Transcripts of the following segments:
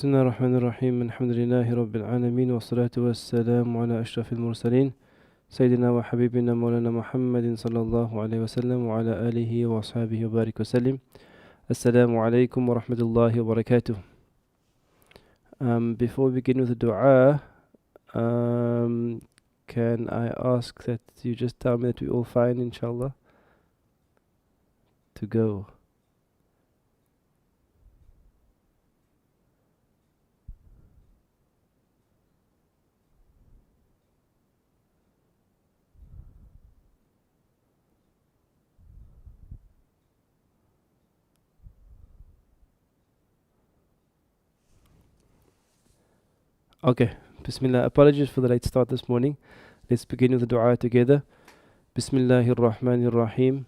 بسم الله الرحمن الرحيم الحمد لله رب العالمين والصلاة والسلام على أشرف المرسلين سيدنا وحبيبنا مولانا محمد صلى الله عليه وسلم وعلى آله وأصحابه وبارك وسلم. Assalamu alaikum wa rahmatullahi wa barakatuh. Before we begin with the dua, can I ask that you just tell me that we all fine, inshallah, to go? Okay, Bismillah. Apologies for the late start this morning. Let's begin with the dua together. Bismillahir Rahmanir Rahim.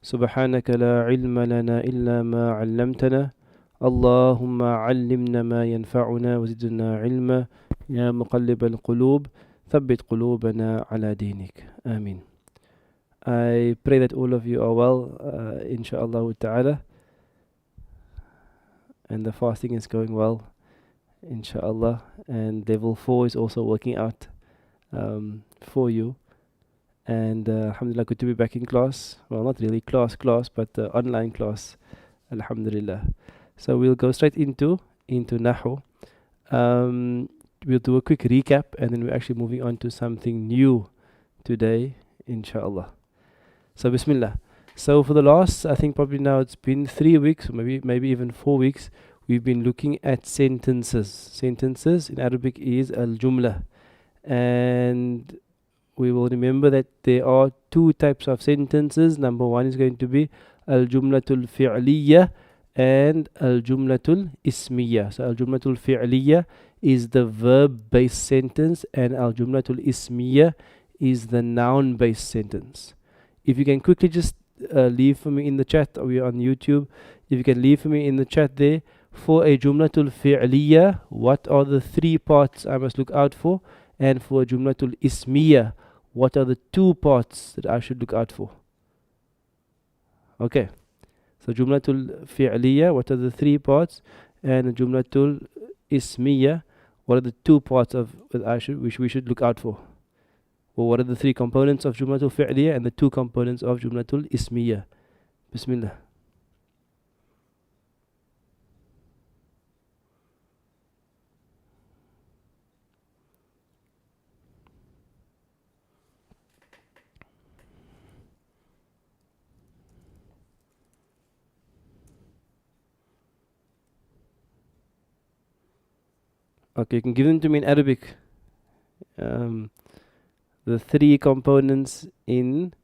Subhanaka la ilma lana illa ma 'allamtana. Allahumma 'allimna ma yanfa'una wa zidna 'ilma. Ya muqallib al-qulub, thabbit qulubana 'ala dinik. Ameen. I pray that all of you are well, inshallah ta'ala, and the fasting is going well, inshallah, and level 4 is also working out for you. And alhamdulillah, good to be back in class. Well, not really class, but online class, alhamdulillah. So we'll go straight into Nahwu. We'll do a quick recap, and then we're actually moving on to something new today, inshallah. So Bismillah. So for the last, I think probably now it's been 3 weeks, or maybe even 4 weeks, we've been looking at sentences. Sentences in Arabic is al-jumla. And we will remember that there are two types of sentences. Number one is going to be al-jumlatul fi'liya and al-jumlatul ismiya. So al-jumlatul fi'liya is the verb-based sentence, and al-jumlatul ismiya is the noun-based sentence. If you can quickly just leave for me in the chat, or we are on YouTube, if you can leave for me in the chat there, for a jumlatul fi'liya, what are the 3 parts I must look out for? And for a jumlatul ismiya, what are the 2 parts that I should look out for? Okay, so jumlatul fi'liya, what are the 3 parts? And jumlatul ismiya, what are the 2 parts of that we should look out for? Well, what are the 3 components of jumlatul fi'liya and the 2 components of jumlatul ismiya? Bismillah. Okay, you can give them to me in Arabic. The 3 components in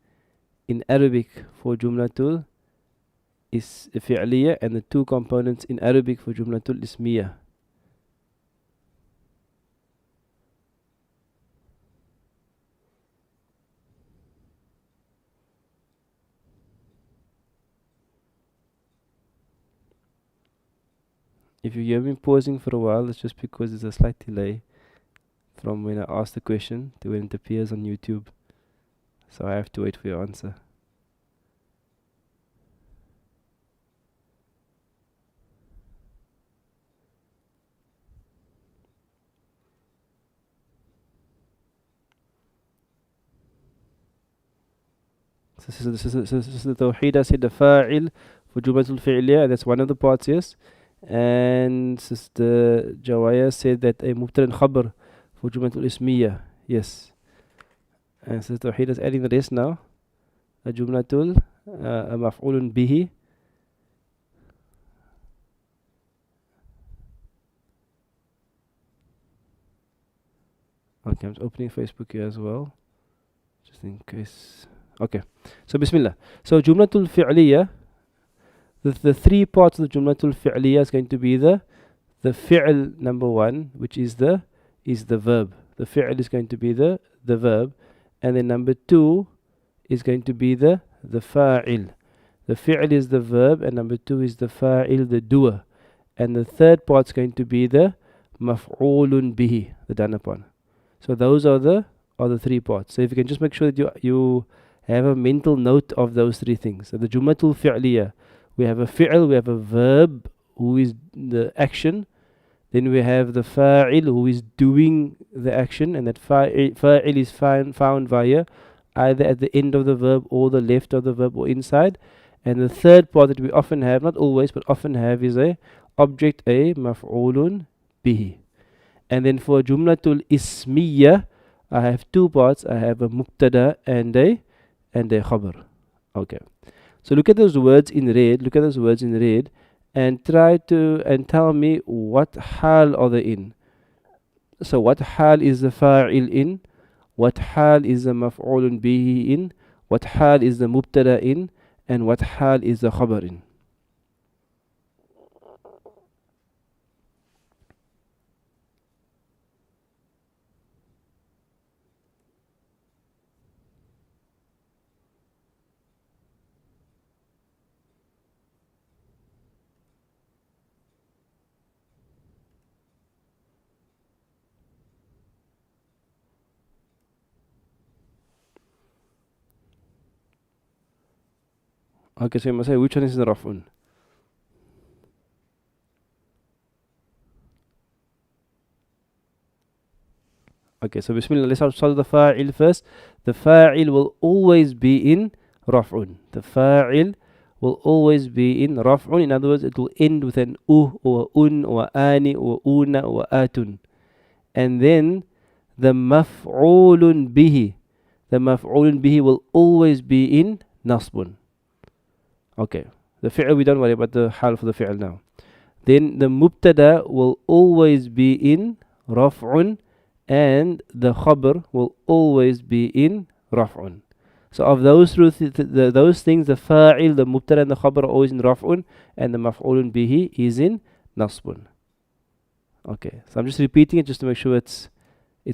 Arabic for jumlatul is fi'liya, and the 2 components in Arabic for jumlatul ismiya. If you hear me pausing for a while, it's just because there's a slight delay from when I ask the question to when it appears on YouTube. So I have to wait for your answer. So the Tawheed said the fa'il for jumlatul fi'liya, that's one of the parts, yes. And Sister Jawaya said that a mubtada and khabar for jumlatul ismiya, yes. And Sister Tawheed is adding the rest now. A jumlatul maf'ulun bihi. Okay, I'm opening Facebook here as well, just in case. Okay, so Bismillah. So jumlatul fi'liya, the 3 parts of the jumlatul fi'liya is going to be the fi'l number 1, which is the verb. The fi'l is going to be the verb, and then number 2 is going to be the fa'il. The fi'l is the verb, and number 2 is the fa'il, the doer. And the third part is going to be the maf'ulun bihi, the done upon. So those are the 3 parts. So if you can just make sure that you have a mental note of those 3 things. So the jumlatul fi'liya, we have a fi'l, we have a verb who is the action, Then we have the fa'il who is doing the action, and that fa'il is found via either at the end of the verb or the left of the verb or inside. And the third part that we often have, not always, but often have, is a object, a maf'ulun bihi. And then for jumlatul ismiyya, I have two parts. I have a mubtada and a khabar. Okay. So look at those words in red. Look at those words in red, and try to tell me what hal are they in. So what hal is the fa'il in? What hal is the maf'ulun bihi in? What hal is the mubtada in? And what hal is the khabar in? Okay, so you must say which one is the raf'un. Okay, so bismillah, let's start with the fa'il first. The fa'il will always be in raf'un. The fa'il will always be in raf'un. In other words, it will end with an or un or ani or una or atun. And then the maf'ulun bihi. The maf'ulun bihi will always be in nasbun. Okay, the fi'l we don't worry about the hal for the fi'l now. Then the mubtada will always be in raf'un, and the khabar will always be in raf'un. So of those those things, the fa'il, the mubtada and the khabar are always in raf'un, and the maf'ulun bihi is in nasbun. Okay, so I'm just repeating it just to make sure it's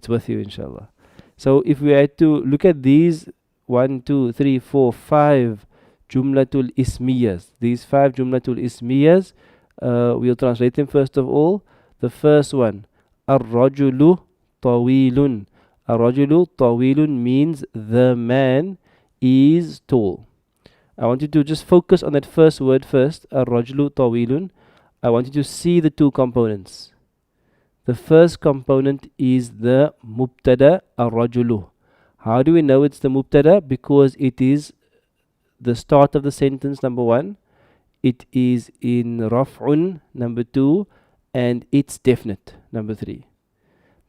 with you, inshallah. So if we had to look at these 1, 2, 3, 4, 5 jumlatul ismiyas, these 5 jumlatul ismiyas, we'll translate them first of all. The first one, ar-rajulu tawilun. Ar-rajulu tawilun means the man is tall. I want you to just focus on that first word first, ar-rajulu tawilun. I want you to see the two components. The first component is the mubtada, ar-rajulu. How do we know it's the mubtada? Because it is the start of the sentence, number 1. It is in raf'un, number 2, and it's definite, number 3.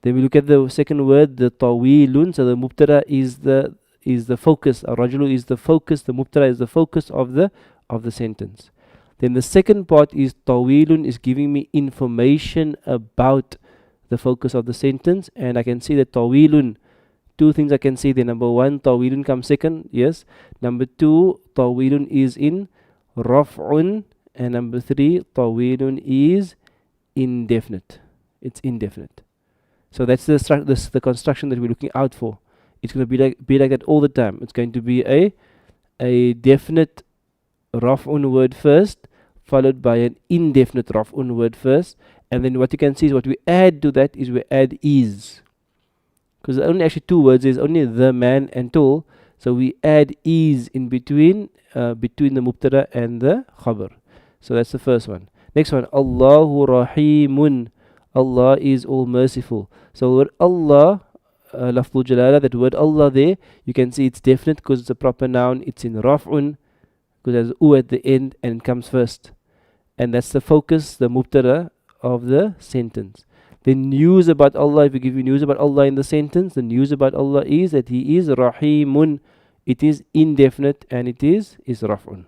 Then we look at the second word, the tawilun. So the mubtada is the focus. Ar-rajulu is the focus. The mubtada is the focus of the sentence. Then the second part is tawilun, is giving me information about the focus of the sentence, and I can see that tawilun. Two things I can see there. Number 1, tawilun comes second, yes. Number 2, tawilun is in raf'un, and number 3, tawilun is indefinite. It's indefinite. So that's the construction that we're looking out for. It's going to be like that all the time. It's going to be a definite raf'un word first, followed by an indefinite raf'un word first, and then what you can see is what we add to that is we add is. Because there are only actually 2 words, there's only the man and tall, so we add is in between the mubtada and the khabar. So that's the first one. Next one, Allahu Rahimun. Allah is all merciful. So the word Allah, lafzul jalala, that word Allah there, you can see it's definite because it's a proper noun. It's in raf'un because there's u at the end and it comes first, and that's the focus, the mubtada of the sentence. The news about Allah, if we give you news about Allah in the sentence, the news about Allah is that He is Rahimun. It is indefinite and it is raf'un.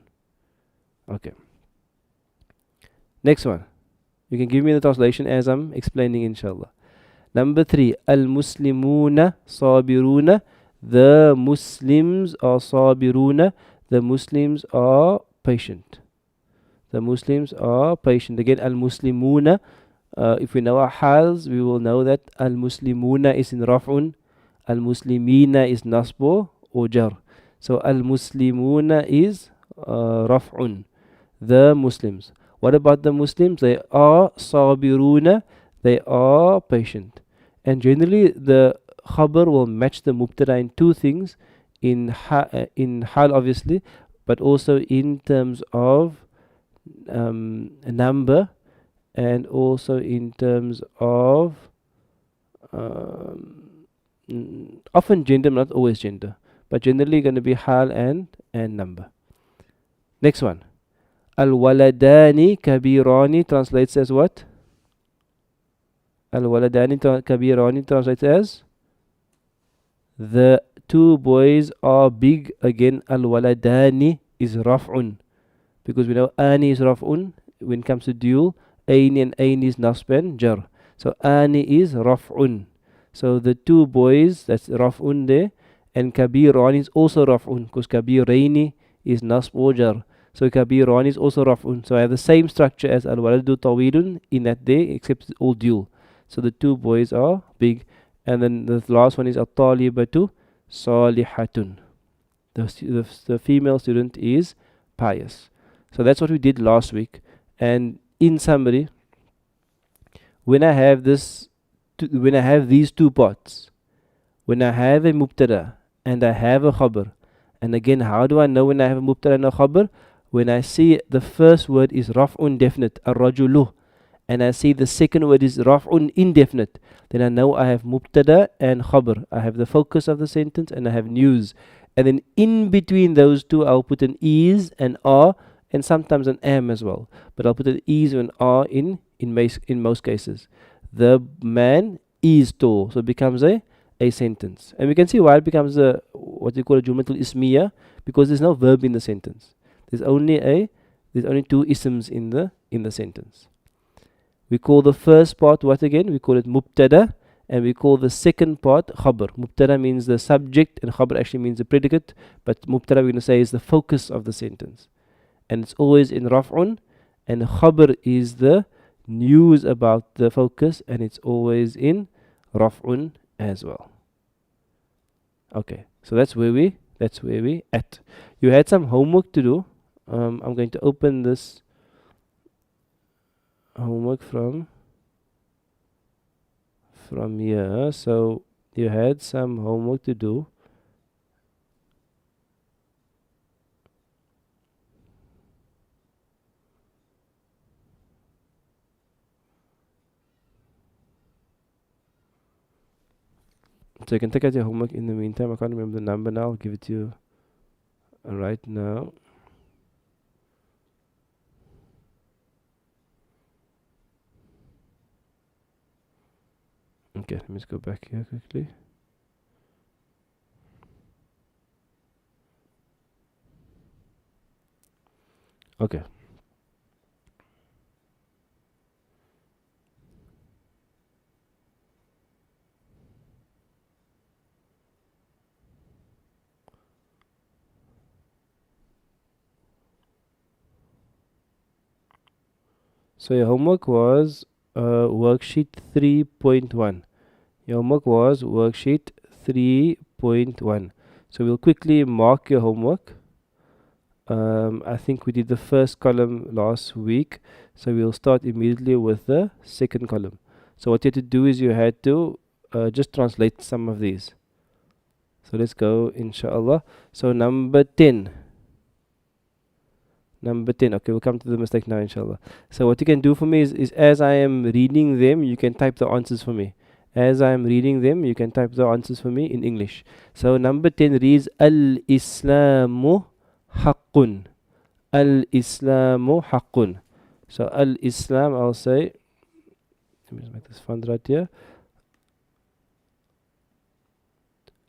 Okay. Next one. You can give me the translation as I'm explaining, inshallah. Number 3, Al-Muslimuna Sabiruna. The Muslims are Sabiruna. The Muslims are patient. The Muslims are patient. Again, Al-Muslimuna. If we know our hals, we will know that Al-Muslimuna is in raf'un, Al-Muslimina is nasbo or jar. So Al-Muslimuna is raf'un, the Muslims. What about the Muslims? They are sabiruna, they are patient. And generally the khabar will match the mubtada in 2 things, in hal obviously, but also in terms of number and also in terms of often gender, not always gender, but generally going to be hal and number. Next one. Al-waladani kabirani translates as what? Al-waladani kabirani translates as the two boys are big. Again, al-waladani is raf'un, because we know ani is raf'un. When it comes to dual, aini and aini is nasban jar. So ani is raf'un. So the two boys, that's raf'un there, and kabirani is also raf'un, because kabiraini is nasb or jar. So kabirani is also raf'un. So I have the same structure as al-waladu tawilun in that day, except it's all dual. So the two boys are big. And then the last one is at-talibatu salihatun. The female student is pious. So that's what we did last week. And in summary, when I have these two parts, when I have a mubtada and I have a khabar, and again, how do I know when I have a mubtada and a khabar? When I see the first word is raf'un definite, ar-rajulu, and I see the second word is raf'un indefinite, then I know I have mubtada and khabar. I have the focus of the sentence and I have news. And then in between those two, I'll put an is and are, and sometimes an am as well. But I'll put an is and are in most cases. The man is tall, so it becomes a sentence. And we can see why it becomes what we call a jumlatul ismiya, because there's no verb in the sentence. There's only two isms in the sentence. We call the first part what again? We call it mubtada, and we call the second part khabar. Mubtada means the subject, and khabar actually means the predicate, but mubtada we're going to say is the focus of the sentence. And it's always in raf'un, and khabar is the news about the focus, and it's always in raf'un as well. Okay, so that's where we at. You had some homework to do. I'm going to open this homework from here. So you had some homework to do. So you can take out your homework in the meantime. I can't remember the number now. I'll give it to you right now. Okay, let me just go back here quickly. Okay. So your homework was worksheet 3.1. Your homework was worksheet 3.1. So we'll quickly mark your homework. I think we did the first column last week, so we'll start immediately with the second column. So what you had to do is you had to just translate some of these. So let's go, inshallah. So number 10. Okay, we'll come to the mistake now, inshallah. So what you can do for me is as I am reading them, you can type the answers for me. As I am reading them, you can type the answers for me in English. So number 10 reads Al-Islamu haqqun. Al-Islamu haqqun. So Al-Islam, I'll say, let me just make this font right here.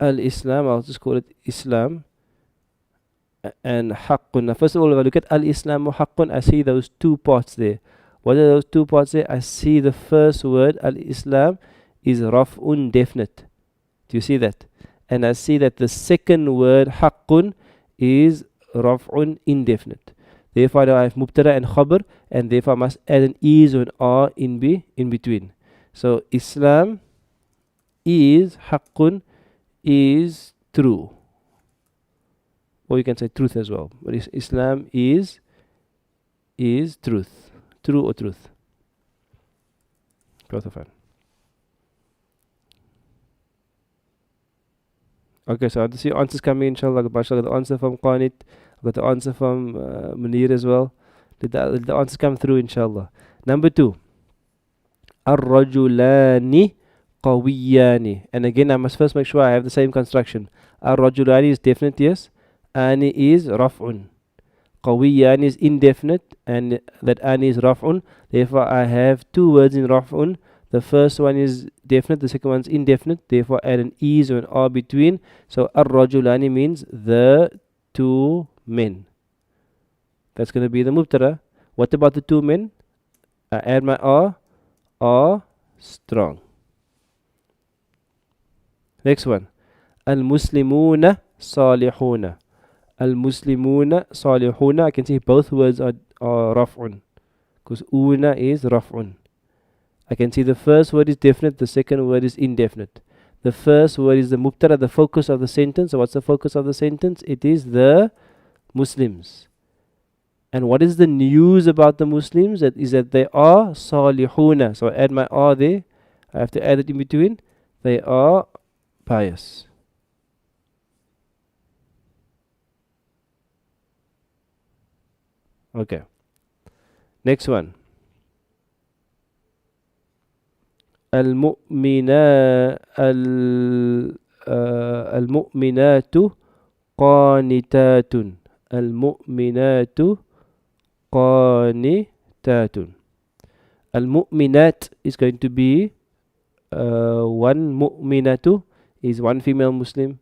Al-Islam, I'll just call it Islam. And haqqun. Now, first of all, if I look at al-Islamu haqqun, I see those two parts there. What are those two parts there? I see the first word, al-Islam, is raf'un definite. Do you see that? And I see that the second word, haqqun, is raf'un indefinite. Therefore, I have mubtada and khabar, and therefore I must add an is or an are in between. So, Islam is haqqun, is true. Or you can say truth as well. But Islam is truth. True or truth. Both of them. Okay, so I want to see answers coming, inshallah. I got the answer from Qanit. I got the answer from Munir as well. Let the answers come through, inshallah. Number 2. Ar-rajulani qawiyani. And again, I must first make sure I have the same construction. Ar-rajulani is definite, yes. Ani is raf'un. Qawiyani is indefinite, and that ani is raf'un. Therefore, I have two words in raf'un. The first one is definite, the second one is indefinite. Therefore, add an is or an r between. So, ar-rajulani means the two men. That's going to be the mubtada. What about the two men? I add my r, are strong. Next one. Al-Muslimuna salihuna. Al-Muslimuna salihuna. I can see both words are raf'un, because una is raf'un. I can see the first word is definite, the second word is indefinite. The first word is the mubtada, the focus of the sentence. So what's the focus of the sentence? It is the Muslims. And what is the news about the Muslims? That is that they are salihuna. So I add my R there. I have to add it in between. They are pious. Okay. Next one. المؤمنات قانتات. المؤمنات قانتات. Al-mu'minat is going to be one mu'minatu is one female Muslim.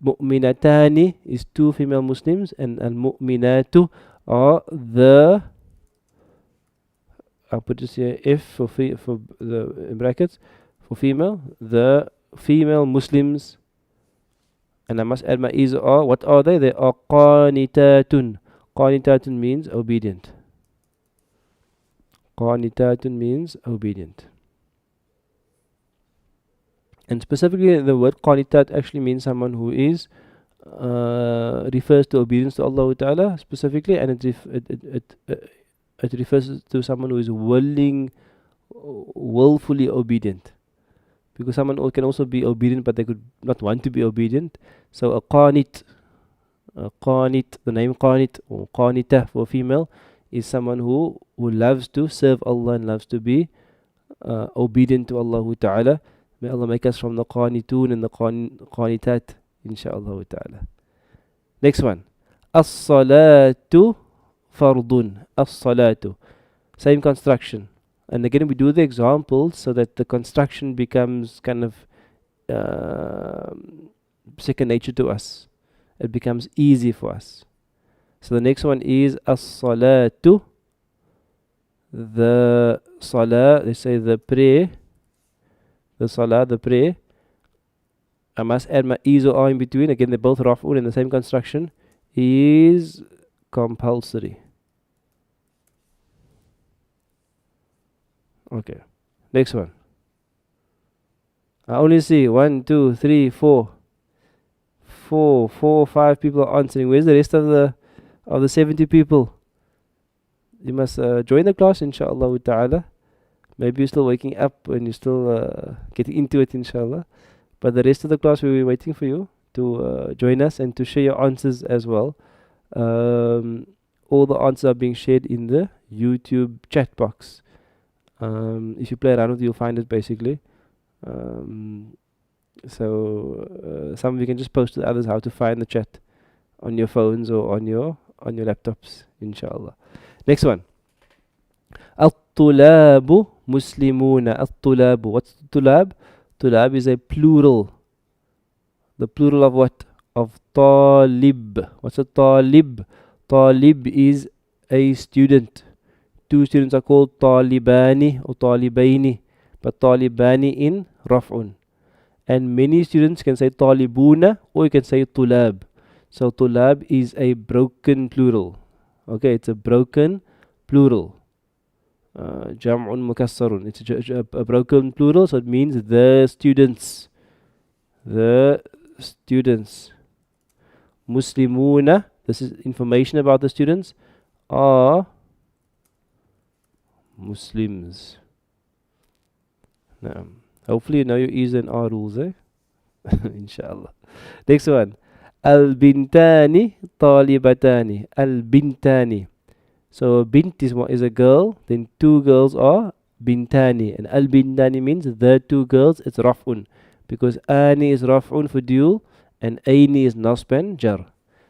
Mu'minatani is two female Muslims, and al-mu'minatu are the, I'll put this here, if for the in brackets for female, the female Muslims, and I must add my is or. What are they? They are qanitatun. Qanitatun means obedient. Qanitatun means obedient. And specifically, the word qanitat actually means someone who is refers to obedience to Allah Ta'ala specifically, and it refers to someone who is willfully obedient. Because someone can also be obedient, but they could not want to be obedient. So a qanit, the name qanit or qanita for female, is someone who loves to serve Allah and loves to be obedient to Allah Ta'ala. May Allah make us from the qanitun and the qanitat, inshaAllah ta'ala. Next one. As-salatu fardun. As-salatu. Same construction. And again, we do the examples so that the construction becomes kind of second nature to us. It becomes easy for us. So the next one is as-salatu. The salah, they say the prayer. The salah, the prayer. I must add my is or r in between. Again, they're both raf'un in the same construction. Is compulsory. Okay. Next one. I only see 1, 2, 3, 4. 5 people are answering. Where's the rest of the 70 people? You must join the class, inshaAllah ta'ala. Maybe you're still waking up and you're still getting into it, inshallah. But the rest of the class, we'll be waiting for you to join us and to share your answers as well. All the answers are being shared in the YouTube chat box. If you play around with it, you'll find it basically. So some of you can just post to others how to find the chat on your phones or on your laptops, inshallah. Next one. At-tulabu muslimuna. At-tulabu. What's tulab? Tulab is a plural. The plural of what? Of talib. What's a talib? Talib is a student. Two students are called talibani or talibaini, but talibani in raf'un. And many students can say talibuna, or you can say tulab. So tulab is a broken plural. Okay, it's a broken plural. Jam'un mukassarun. It's a broken plural, so it means the students. The students. Muslimuna, this is information about the students, are Muslims. Now, hopefully you know your E's and R rules, eh? Inshallah. Next one. Al-bintani talibatani. Al-bintani. So bint is a girl, then two girls are bintani. And al bintani means the two girls. It's raf'un. Because ani is raf'un for dual and aini is nasb and jar.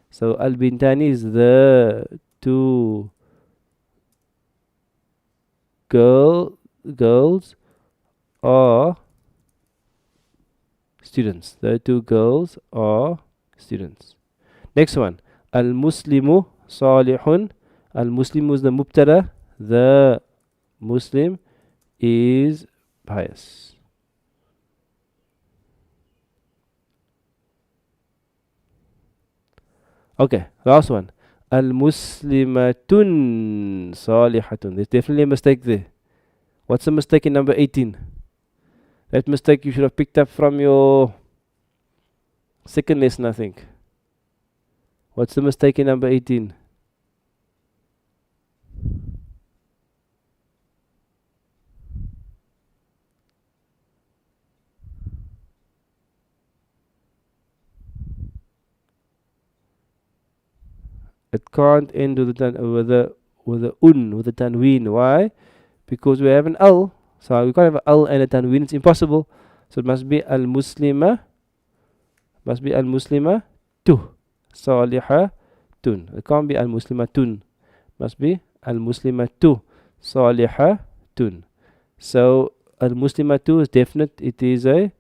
So al bintani is the two girls are students. The two girls are students. Next one. Al Muslimu salihun. Al Muslimu is the mubtada. The Muslim is pious. Okay, last one. Al Muslimatun salihatun. There's definitely a mistake there. What's the mistake in number 18? That mistake you should have picked up from your second lesson, I think. What's the mistake in number 18? It can't end with the tanween. Why? Because we have an al. So we can't have an al and a tanween. It's impossible. So it must be al muslima. Must be al muslima tu salihatun. It can't be al muslimatun. Must be al muslimatu salihatun. So al muslimatu is definite. It is the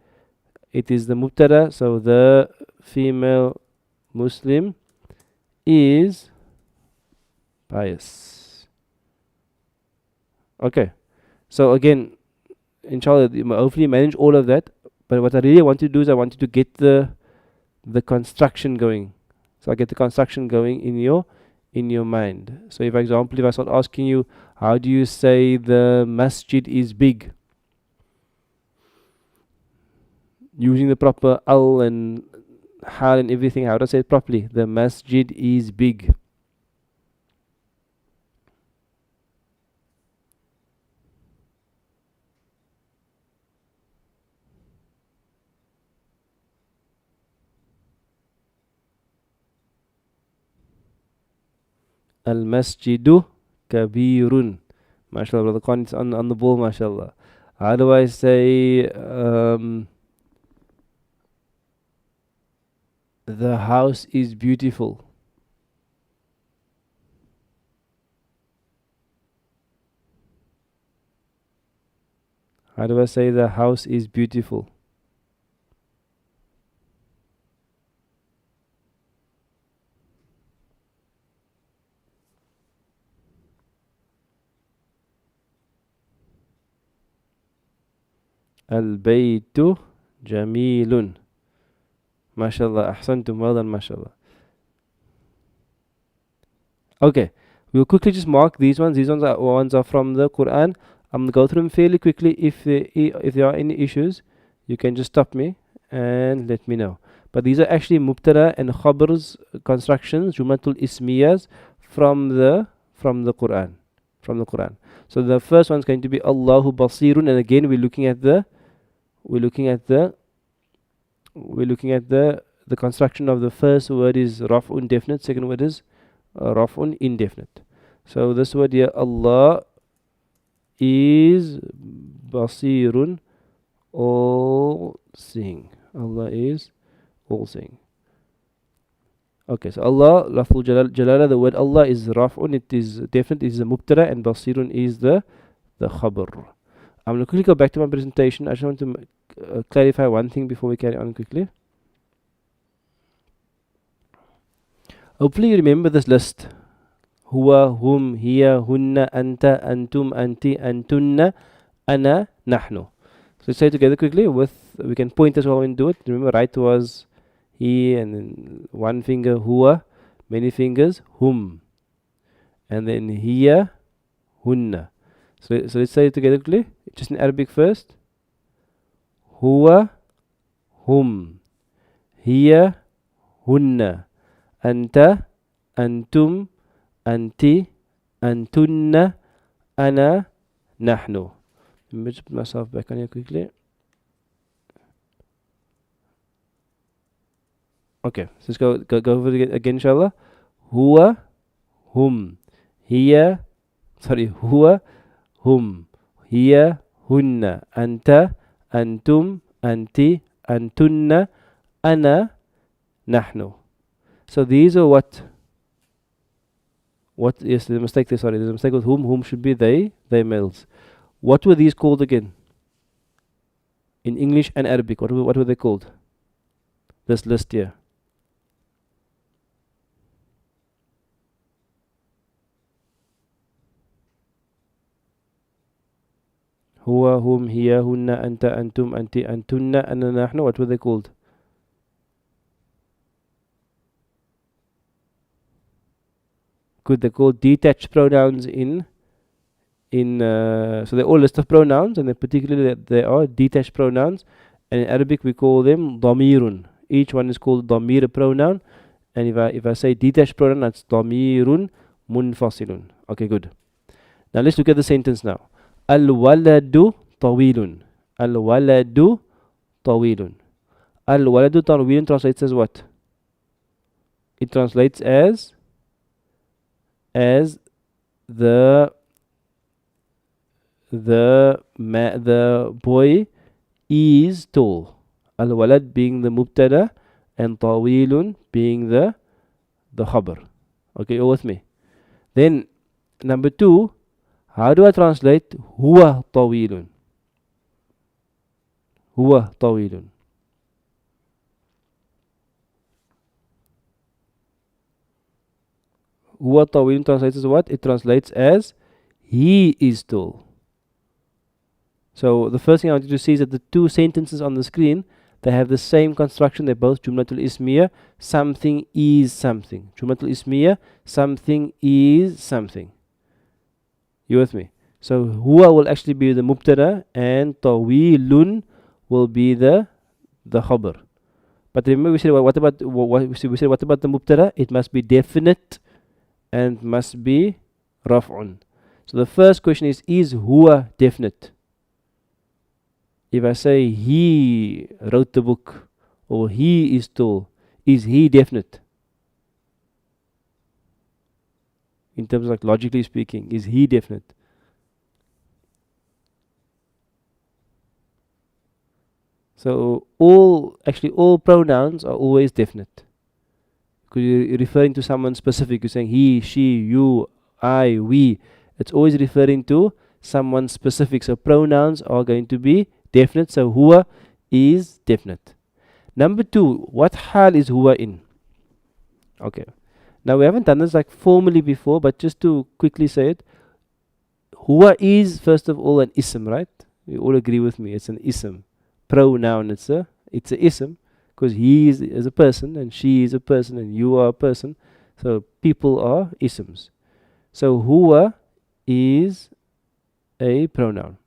mubtada. So the female Muslim is pious. Okay. So again, inshallah, hopefully manage all of that. But what I really want to do is I want you to get the construction going. So I get the construction going in your mind. So if, for example, if I start asking you, how do you say the masjid is big? Using the proper al and hal and everything, how do I say it properly? The masjid is big. Al masjidu kabirun. MashaAllah, brother Khan is on the ball, MashaAllah. How do I say the house is beautiful? How do I say the house is beautiful? Al-baytu jamilun. MashaAllah, ahsantum, well done, MashaAllah. Okay, we'll quickly just mark these ones. These ones are from the Quran. I'm going to go through them fairly quickly. If there are any issues, you can just stop me and let me know. But these are actually mubtada and khabars constructions, jumatul ismiyas from the Quran. So the first one is going to be Allahu basirun, and again we're looking at the construction of the first word is raf'un definite, second word is raf'un indefinite. So this word here, Allah is basirun, all seeing. Allah is all seeing. Okay, so Allah, lafzul jalala, the word Allah is raf'un, it is definite, it is a mubtada, and basirun is the khabar. I'm going to quickly go back to my presentation. I just want to clarify one thing before we carry on quickly. Hopefully you remember this list. Huwa, hum, hiya, hunna, anta, antum, anti, antunna, ana, nahnu. So let's say it together quickly. We can point as well and do it. Remember, right was he, and then one finger huwa, many fingers hum, and then hiya, hunna. So let's say it together quickly. Just in Arabic first. Huwa, hum, hiya, hunna, anta, antum, anti, antunna, ana, nahnu. Let me just put myself back on here quickly. Okay, so let's go over it again, inshallah. Huwa, hum, hiya, huwa, hum, hiya, hunna, anta, antum, anti, antunna, ana, nahnu. So these are what, yes, there's a mistake there, sorry, there's a mistake with whom should be they males. What were these called again? In English and Arabic, what were they called? This list here. Huwa, hum, hiya, hunna, anta, antum, anti, antunna, ana, nahnu. What were they called? Good, they're called detached pronouns in so they're all list of pronouns, and then particularly they are detached pronouns, and in Arabic we call them damirun. Each one is called damir, a pronoun, and if I say detached pronoun, that's damirun munfasilun. Okay, good. Now let's look at the sentence now. Al-waladu tawilun. Al-waladu tawilun. Al-waladu tawilun translates as what? It translates as the boy is tall. Al-walad being the mubtada and tawilun being the khabar. Okay, all with me. Then number 2, how do I translate huwa tawilun? Huwa tawilun. Huwa tawilun translates as what? It translates as he is tall. So the first thing I want you to see is that the two sentences on the screen, they have the same construction. They're both Jumlatul Ismiya. Something is something. Jumlatul Ismiya, something is something. You with me? So huwa will actually be the mubtada and tawilun will be the khabar. But remember we said what about the mubtada? It must be definite and must be raf'un. So the first question is huwa definite? If I say he wrote the book or he is tall, is he definite? In terms of like logically speaking, is he definite? So all pronouns are always definite. Because you're referring to someone specific. You're saying he, she, you, I, we. It's always referring to someone specific. So pronouns are going to be definite. So huwa is definite. Number 2, what hal is huwa in? Okay. Now we haven't done this like formally before, but just to quickly say it, huwa is first of all an ism, right? You all agree with me. It's an ism. Pronoun. It's a ism because he is a person and she is a person and you are a person. So people are isms. So huwa is a pronoun.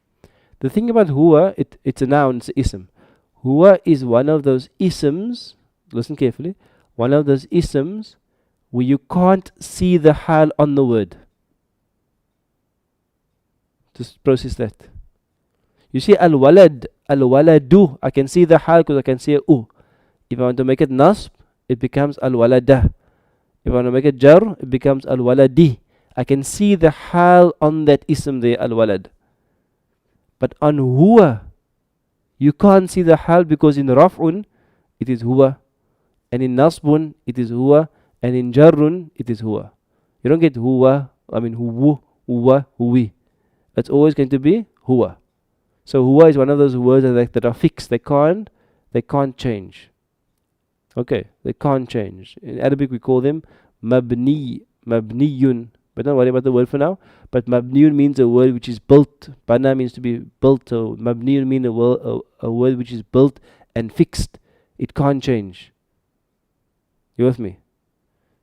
The thing about huwa, it's a noun, it's an ism. Huwa is one of those isms, listen carefully, one of those isms where you can't see the hal on the word. Just process that. You see al-walad, al-waladu, I can see the hal because I can see a u. If I want to make it nasb, it becomes al-walada. If I want to make it jar, it becomes al-waladi. I can see the hal on that ism there, al-walad. But on huwa, you can't see the hal because in raf'un, it is huwa. And in nasbun, it is huwa. And in jarrun, it is huwa. You don't get huwa, huwu, huwa, huwi. It's always going to be huwa. So huwa is one of those words that are fixed. They can't change. Okay, they can't change. In Arabic we call them mabniyun. But don't worry about the word for now. But mabniyun means a word which is built. Bana means to be built. So mabniyun means a word which is built and fixed. It can't change. You with me?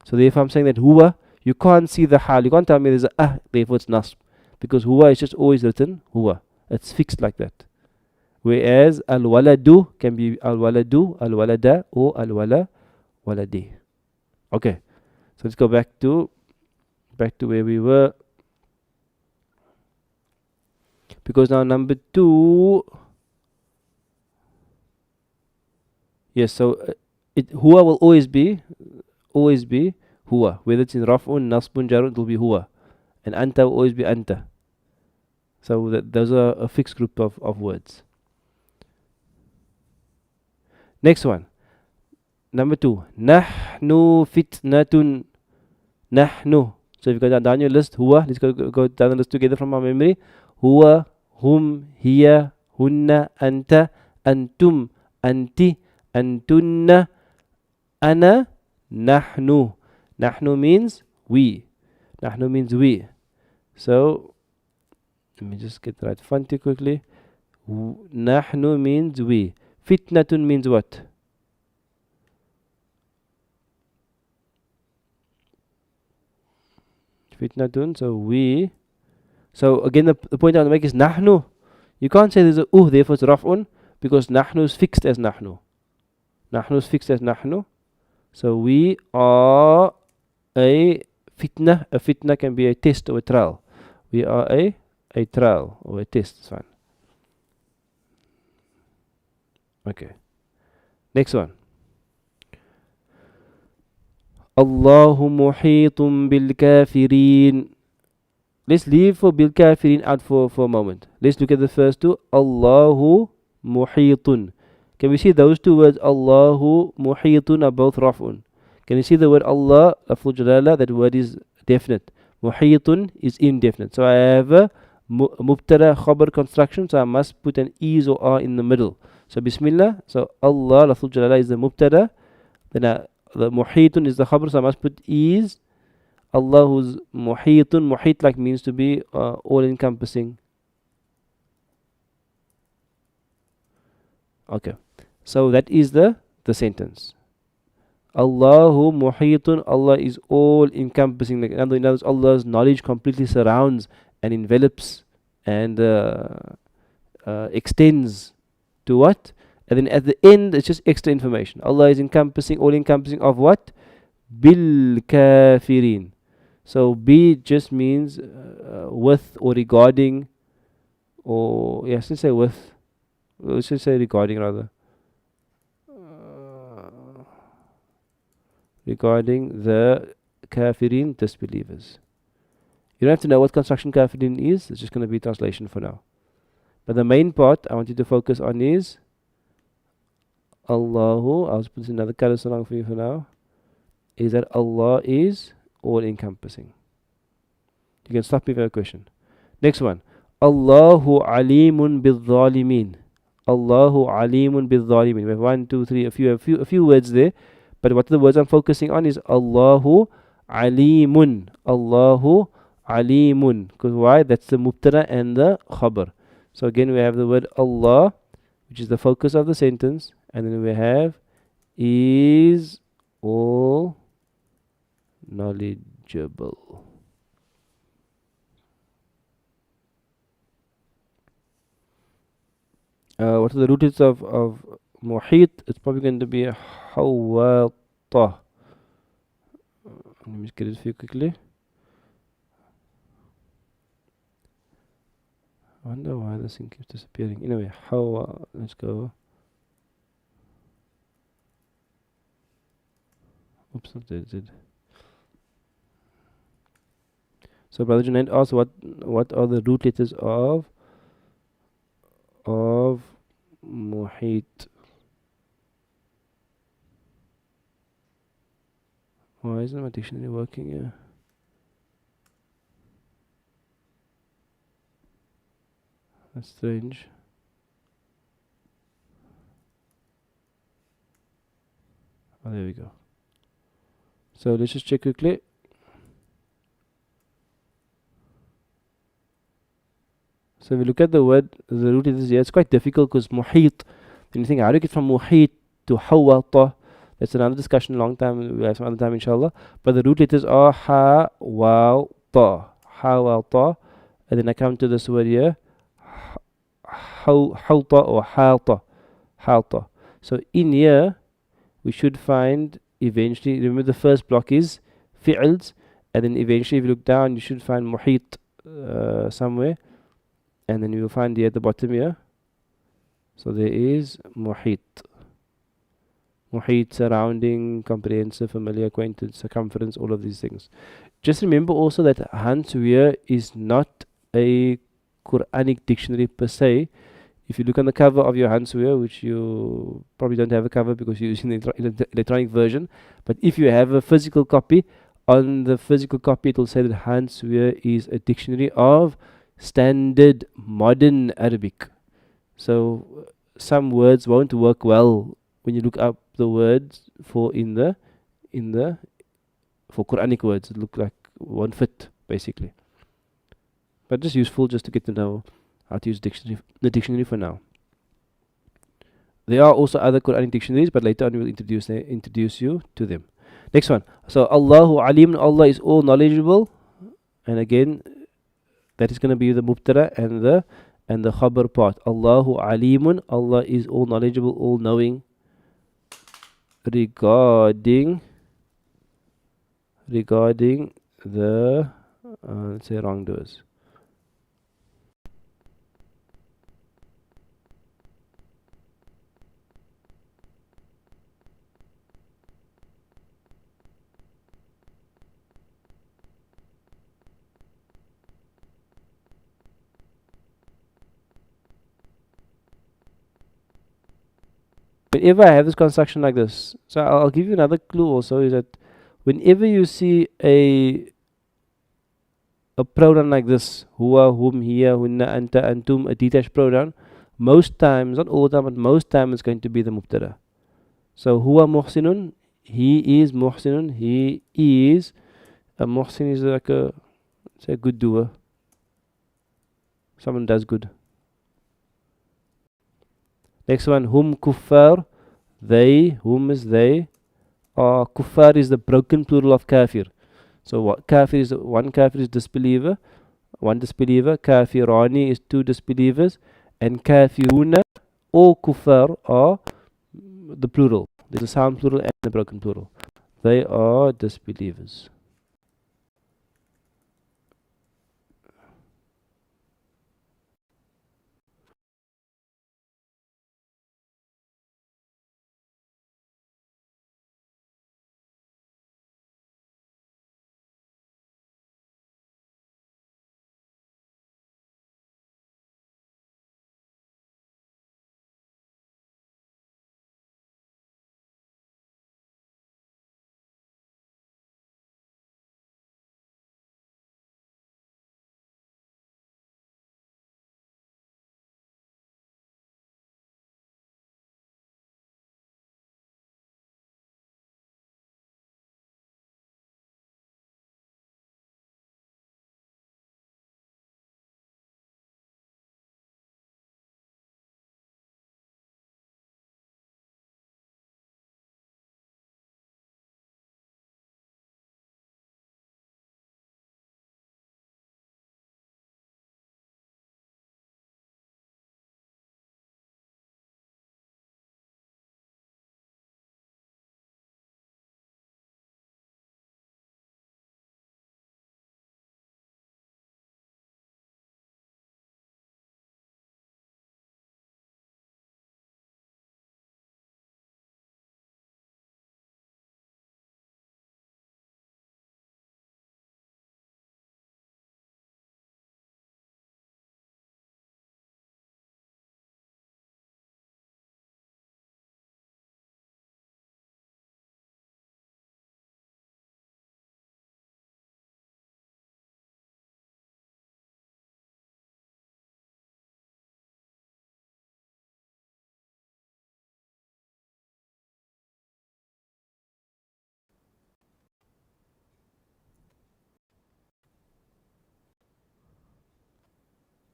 So therefore I'm saying that huwa, you can't see the hal. You can't tell me there's a therefore it's nasb. Because huwa is just always written huwa. It's fixed like that. Whereas al-waladu can be al-waladu, al-walada, or al-waladi. Okay. So let's go back to where we were. Because now number 2. Yes, so huwa will always be huwa. Whether it's in raf'un, nasbun, jarun, it will be huwa. And anta will always be anta. So those are a fixed group of words. Next one, number 2. Nahnu fitnatun. Nahnu. So if you go down your list, huwa, let's go down the list together from our memory. Huwa, hum, hiya, hunna, anta, antum, anti, antunna, ana, nahnu. Nahnu means we. Nahnu means we. So let me just get the right font quickly. Nahnu means we. Fitnatun means what? Fitnatun, so we. So again, the point I want to make is nahnu. You can't say there's a therefore it's raf'un, because nahnu is fixed as nahnu. Nahnu is fixed as nahnu. So we are a fitna. A fitna can be a test or a trial. We are a trial or a test. It's fine. Okay. Next one. Allahu muhitum bil kafirin. Let's leave for bil kafirin out for a moment. Let's look at the first two. Allahu muhitun. Can we see those two words? Allahu muhitun are both raf'un. Can you see the word Allah, lafzul jalala? That word is definite. Muhitun is indefinite. So I have a mubtada khabar construction. So I must put an is or are in the middle. So Bismillah. So Allah, lafzul jalala is the mubtada. Then the muhitun is the khabar. So I must put is. Allahus muhitun. Muhit like means to be all encompassing. Okay. So that is the sentence. Allahu muhitun. Allah is all encompassing. Like in other words, Allah's knowledge completely surrounds and envelops and extends to what? And then at the end, it's just extra information. Allah is encompassing, all encompassing of what? Bil kafirin. So bi just means with or regarding, or yes, let's say with. Let's just say regarding rather. Regarding the kafirin, disbelievers. You don't have to know what construction kafirin is. It's just going to be translation for now. But the main part I want you to focus on is Allahu. I'll put another color along for you for now. Is that Allah is all encompassing. You can stop me if you have a question. Next one. Allahu alimun bil zalimin. Allahu alimun bil zalimin. We have 1, 2, 3, a few words there. But what the words I'm focusing on is Allahu alimun. Allahu alimun. Because why? That's the mubtada and the khabar. So again we have the word Allah, which is the focus of the sentence. And then we have is all knowledgeable. What are the root of muhit? It's probably going to be hawata. Let me just get it for you quickly. I wonder why this thing keeps disappearing. Anyway, let's go. Oops, not Z. So Brother Junaid asked what are the root letters of muhit? Why isn't my dictionary working here? That's strange. Oh, there we go. So let's just check quickly. So if we look at the word, the root is here. It's quite difficult because muhit. Then you think, how do you get from muhit to hawata? That's another discussion, long time. We have some other time, inshallah. But the root letters are ha, waw, ta. Ha, waw, ta. And then I come to this word here, hawta or halta. Halta. So in here, we should find eventually, remember the first block is fi'ls. And then eventually, if you look down, you should find muhit somewhere. And then you will find here at the bottom here. So there is muhit. Muhit, surrounding, comprehensive, familiar, acquaintance, circumference, all of these things. Just remember also that Hansweer is not a Quranic dictionary per se. If you look on the cover of your Hanswehr, which you probably don't have a cover because you're using the electronic version, but if you have a physical copy, on the physical copy it will say that Hanswehr is a dictionary of standard modern Arabic. So some words won't work well when you look up the words in the for Quranic words. It look like won't fit basically. But just useful just to get to know how to use the dictionary for now. There are also other Quranic dictionaries, but later on we will introduce you to them. Next one. So Allahu Alim, Allah is all knowledgeable, and again that is going to be the mubtada and the khabar part. Allahu Alimun, Allah is all knowledgeable, all knowing regarding the let's say wrongdoers. Whenever I have this construction like this, so I'll give you another clue also, is that whenever you see a pronoun like this, huwa, hum, hiya, hunna, anta, antum, a detached pronoun, most times, not all the time, but most time it's going to be the mubtada. So huwa muhsinun, he is muhsinun, he is a muhsin is like a, say, a good doer. Someone does good. Next one, hum kuffar, they, whom is they, kuffar is the broken plural of kafir. So what kafir is, one kafir is disbeliever, one disbeliever, kafirani is two disbelievers, and kafiruna, all kuffar are the plural. There's a sound plural and a broken plural. They are disbelievers.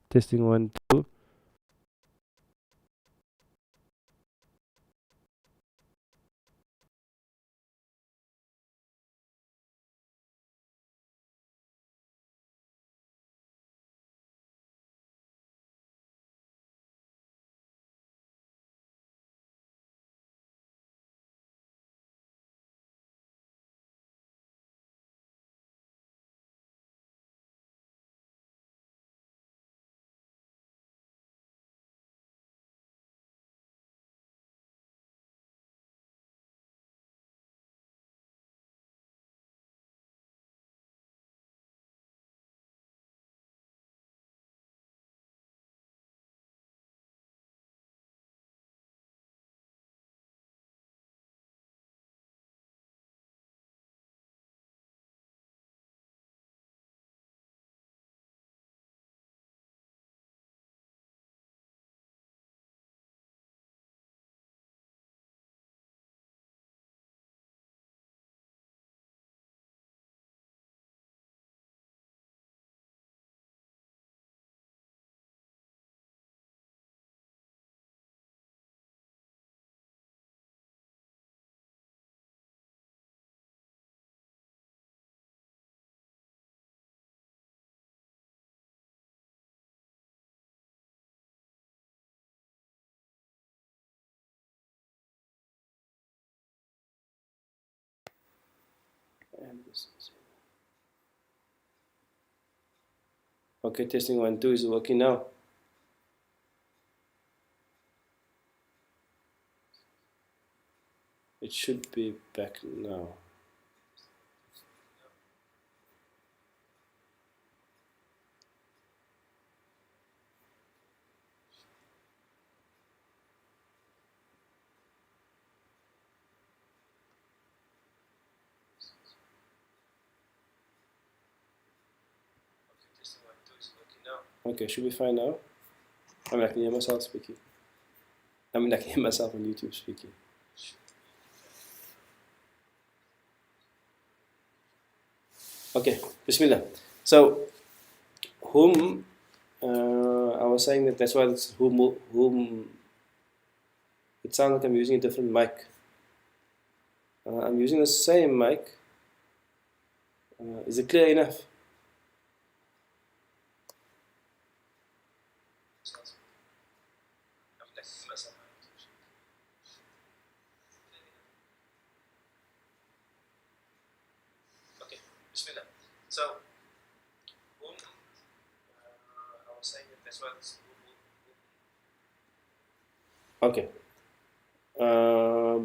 Testing 1, 2. Okay, testing 1, 2 is working now. It should be back now. Okay, should be fine now. I mean, I can hear myself speaking. I can hear myself on YouTube speaking. Okay, Bismillah. So, whom, I was saying that's why it's whom, it sounds like I'm using a different mic. I'm using the same mic. Is it clear enough? Okay, Bismillah. So, whom, I was saying that's why it's okay.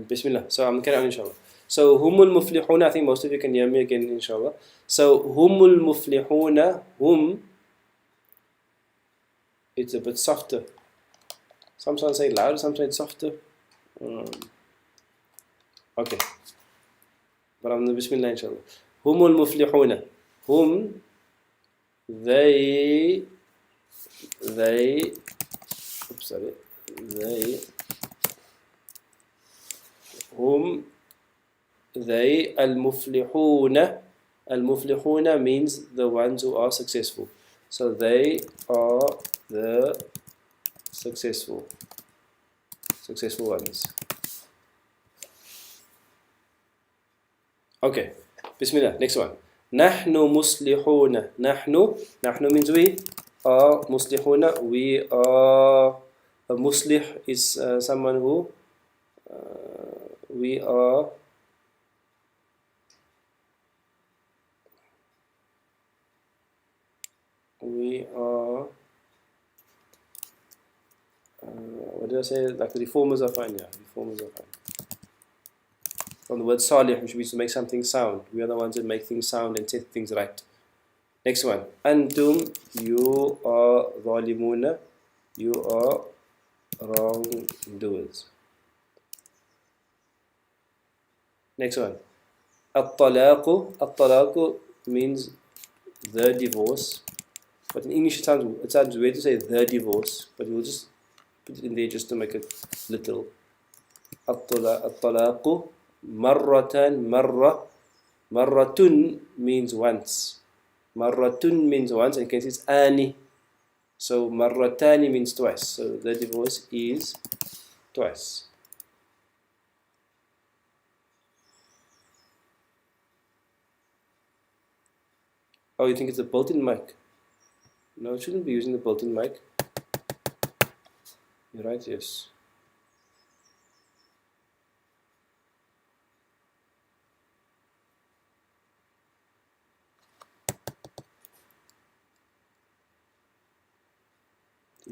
Bismillah. So I'm carrying on inshallah. So humul muflihuna, I think most of you can hear me again inshallah. So humul muflihuna, hum, it's a bit softer. Sometimes say louder, sometimes softer. Okay. But I'm the Bismillah inshallah. Humul muflihuna. Hum, they, oops, sorry, they, hum, they, al-muflihuna. Al-muflihuna means the ones who are successful. So they are the successful ones. Okay, Bismillah, next one. Nahnu muslihuna. Nahnu means we are muslihuna. We are, a muslih is someone who, we are, what did I say? Like the reformers are fine, yeah. Reformers are fine. From the word salih, which means to make something sound. We are the ones that make things sound and set things right. Next one. Antum, you are zalimuna. You are wrongdoers. Next one. At-talaqu. At-talaqu means the divorce. But in English it sounds weird to say the divorce, but we'll just put it in there just to make it literal. At-talaqu marratan marra. Marratun means once. Marratun means once, and you can see it's ani. So marratani means twice. So the divorce is twice. Oh, you think it's a built-in mic? No, it shouldn't be using the built-in mic. You're right, yes.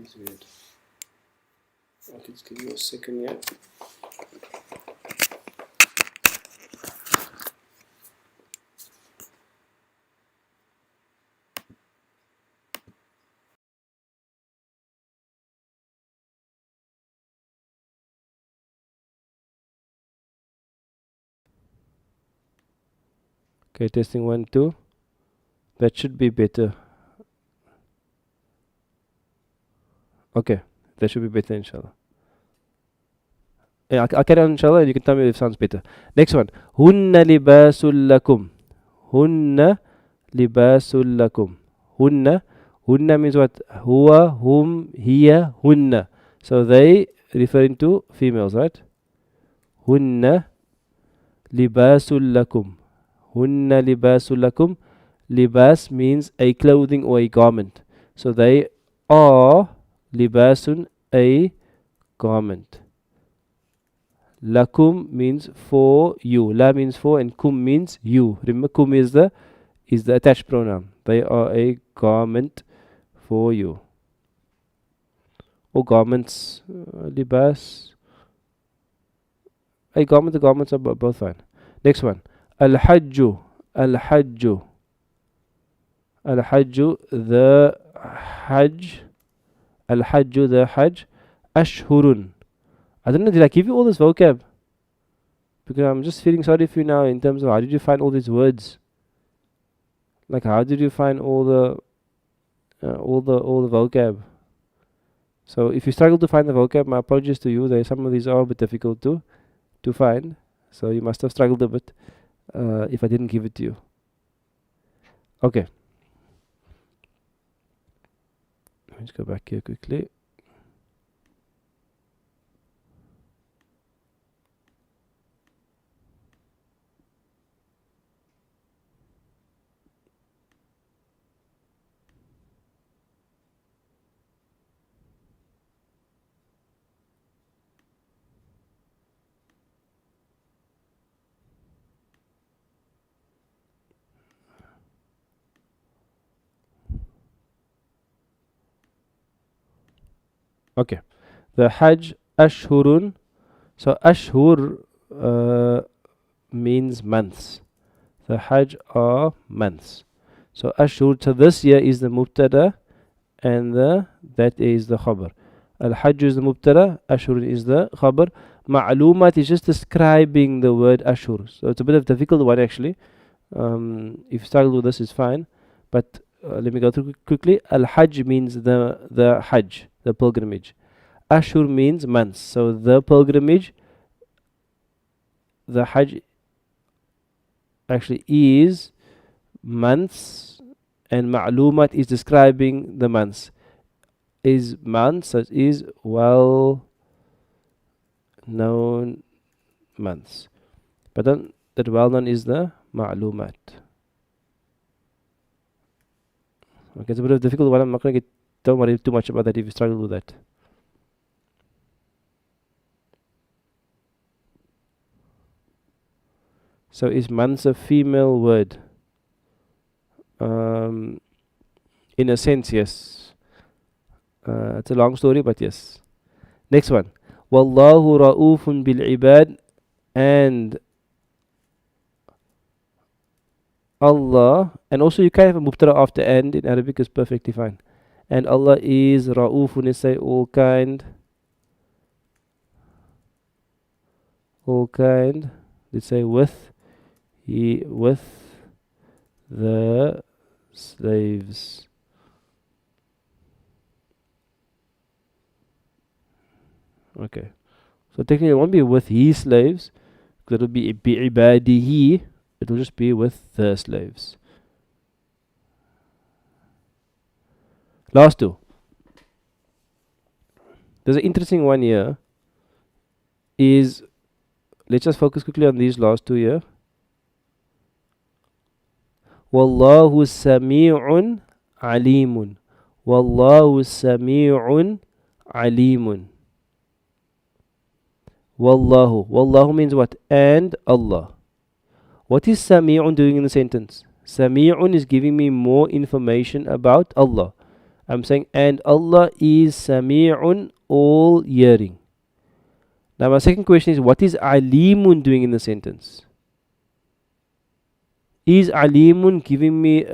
It's weird. Okay, let's give you a second here. Okay, testing 1, 2. That should be better. Okay, that should be better inshallah. Yeah, I'll carry on inshallah and you can tell me if it sounds better. Next one. Hunna libasul lakum. Hunna libasul lakum. Hunna. Hunna means what? Huwa, hum, hiya, hunna. So they referring to females, right? Hunna libasul lakum. Hunna libasul lakum. Libas means a clothing or a garment. So they are libasun, a garment. Lakum means for you. La means for and kum means you. Remember, kum is the attached pronoun. They are a garment for you. Or garments, libas. A garment, the garments are both fine. Next one. Al-Hajju. Al-Hajju. Al-Hajju, the Hajj. Al-Hajju, the Hajj. Ashhurun. I don't know, did I give you all this vocab? Because I'm just feeling sorry for you now in terms of how did you find all these words? Like how did you find all the vocab? So if you struggle to find the vocab, my apologies to you. Some of these are a bit difficult to find. So you must have struggled a bit if I didn't give it to you. Okay. Let's go back here quickly. Okay, the Hajj Ashhurun. So Ashhur means months. The Hajj are months. So Ashhur. So this year is the Mubtada, and that is the Khabar. Al Hajj is the Mubtada. Ashhur is the Khabar. Ma'lumat is just describing the word Ashhur. So it's a bit of a difficult one actually. If you struggle with this, it's fine. But let me go through quickly. Al Hajj means the Hajj, the pilgrimage. Ashur means months. So the pilgrimage, the Hajj actually is months, and Ma'lumat is describing the months. Is months, so it is well known months. But then that well known is the Ma'lumat. Okay, it's a bit of a difficult one. I'm not going to don't worry too much about that if you struggle with that. So is months a female word? In a sense, yes. It's a long story, but yes. Next one. Wallahu ra'ufun bil ibad, and Allah, and also you can have a mubtada after and in Arabic is perfectly fine. And Allah is ra'ufun, is say all kind. All kind. Let's say with the slaves. Okay. So technically it won't be with his slaves, because it will be bi'ibadihi. It will just be with the slaves. Last two. There's an interesting one here. Let's just focus quickly on these last two here. Wallahu sami'un alimun. Wallahu sami'un alimun. Wallahu. Wallahu means what? And Allah. What is Sami'un doing in the sentence? Sami'un is giving me more information about Allah. I'm saying, and Allah is Sami'un, all hearing. Now my second question is, what is Alimun doing in the sentence? Is Alimun giving me,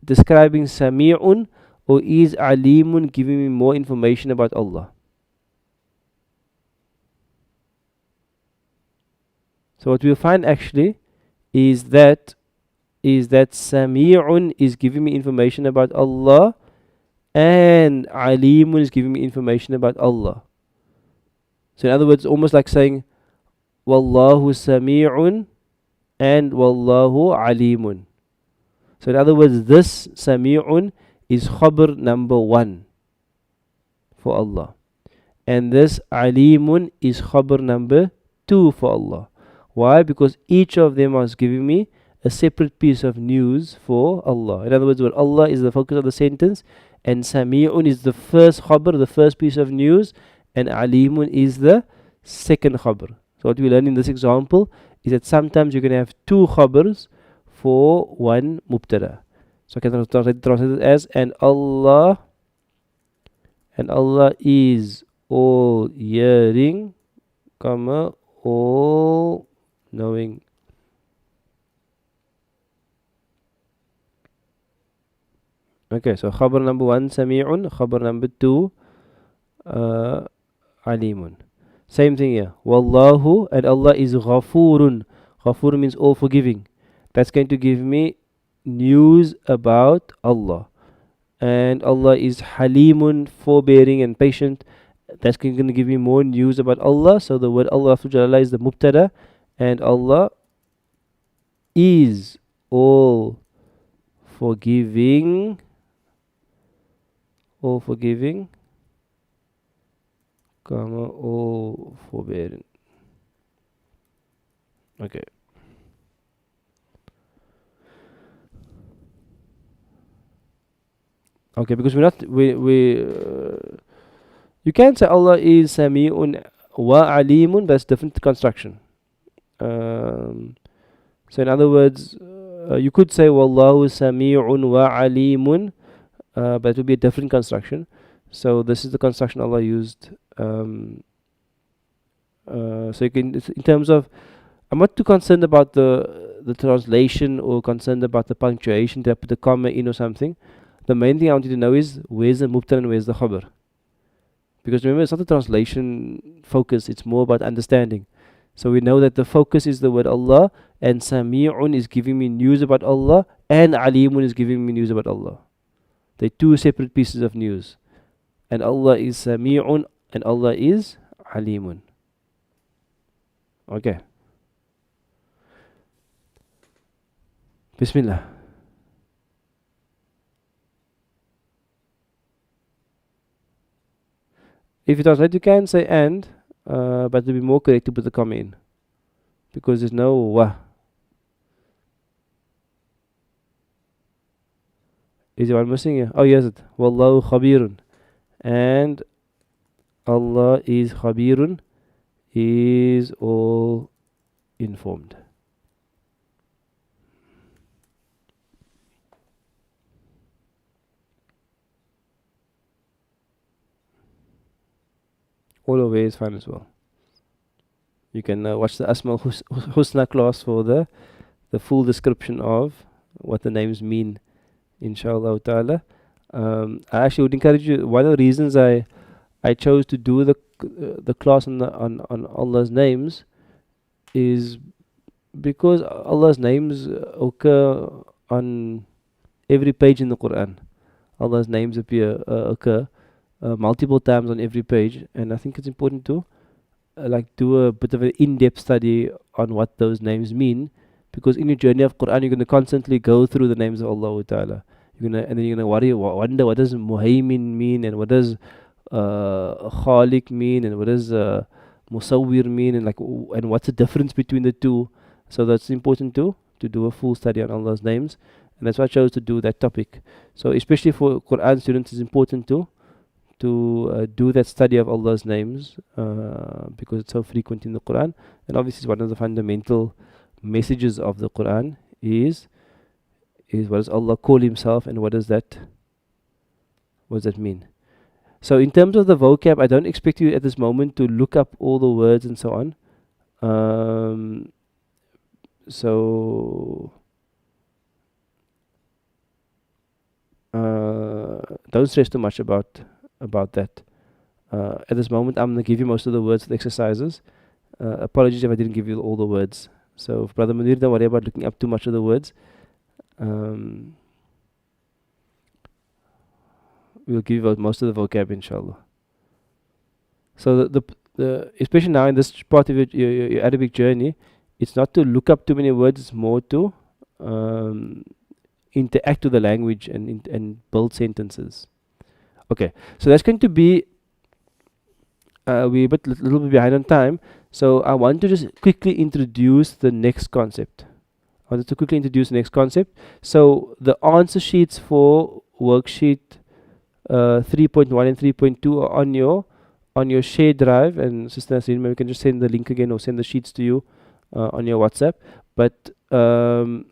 describing Sami'un, or is Alimun giving me more information about Allah? So what we'll find actually is that Sami'un is giving me information about Allah, and Alimun is giving me information about Allah. So in other words, almost like saying Wallahu Sami'un and Wallahu Alimun. So in other words, this Sami'un is khabar number 1 for Allah, and this Alimun is khabar number 2 for Allah. Why? Because each of them was giving me a separate piece of news for Allah. In other words, when Allah is the focus of the sentence, and Sami'un is the first khabar, the first piece of news, and Alimun is the second khabar. So what we learn in this example is that sometimes you can have two khabars for one mubtada. So I can translate it as and Allah is all hearing, comma, all knowing. Okay, so khabar number one, Sami'un. Khabar number two, Alimun. Same thing here. Wallahu, and Allah is Ghafurun. Ghafur means all forgiving. That's going to give me news about Allah. And Allah is Halimun, forbearing and patient. That's going to give me more news about Allah. So the word Allah is the mubtada, and Allah is all forgiving, comma, all forbearing. Okay. Okay, because you can say Allah is Sami'un wa Alimun, but it's different construction. So in other words, you could say Wallahu Sami'un wa Alimun, but it would be a different construction. So this is the construction Allah used. So you can, in terms of, I'm not too concerned about the translation or concerned about the punctuation. Did I put the comma in or something? The main thing I want you to know is where's the mubtada and where's the khabar. Because remember, it's not the translation focus, it's more about understanding. So we know that the focus is the word Allah, and Sami'un is giving me news about Allah, and Alimun is giving me news about Allah. They're two separate pieces of news. And Allah is Sami'un, and Allah is Alimun. Okay. Bismillah. If you translate, you can say and, but it will be more correct to put the comma in, because there's no wa. Is there one missing here? Oh, yes, it. Wallahu khabirun. And Allah is khabirun, is all informed. All over is fine as well. You can watch the Asma Husna class for the full description of what the names mean, inshallah ta'ala. I actually would encourage you. One of the reasons I chose to do the class on Allah's names is because Allah's names occur on every page in the Quran. Allah's names occur multiple times on every page, and I think it's important to do a bit of an in-depth study on what those names mean, because in your journey of Quran you're going to constantly go through the names of Allah Ta'ala. And then you're going to wonder what does Muhaymin mean, and what does Khaliq mean, and what does Musawwir mean, and what's the difference between the two. So that's important to do a full study on Allah's names, and that's why I chose to do that topic. So especially for Quran students, it's important to do that study of Allah's names, because it's so frequent in the Quran. And obviously one of the fundamental messages of the Quran is what does Allah call himself, and what does that mean. So in terms of the vocab, I don't expect you at this moment to look up all the words and so on. So don't stress too much about that. At this moment, I'm going to give you most of the words for the exercises. Apologies if I didn't give you all the words. So, Brother Munir, don't worry about looking up too much of the words. We'll give you most of the vocab, inshallah. So, the especially now in this part of your Arabic journey, it's not to look up too many words, it's more to interact with the language and build sentences. Okay, so that's going to be we're a little bit behind on time, so I want to just quickly introduce the next concept. So the answer sheets for worksheet 3.1 and 3.2 are on your shared drive, and Sister Nasreen, maybe we can just send the link again or send the sheets to you on your WhatsApp. But um,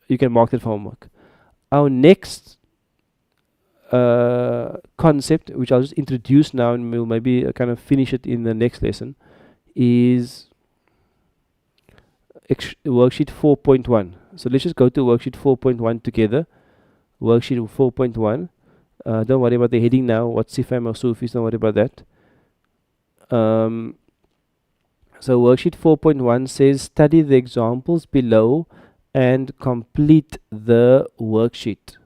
you can mark that for homework. Our next concept, which I'll just introduce now and we'll maybe kind of finish it in the next lesson, is worksheet 4.1. So let's just go to worksheet 4.1 together. Worksheet 4.1. Don't worry about the heading now. What Sifam or Sufis, don't worry about that. So worksheet 4.1 says study the examples below and complete the worksheet.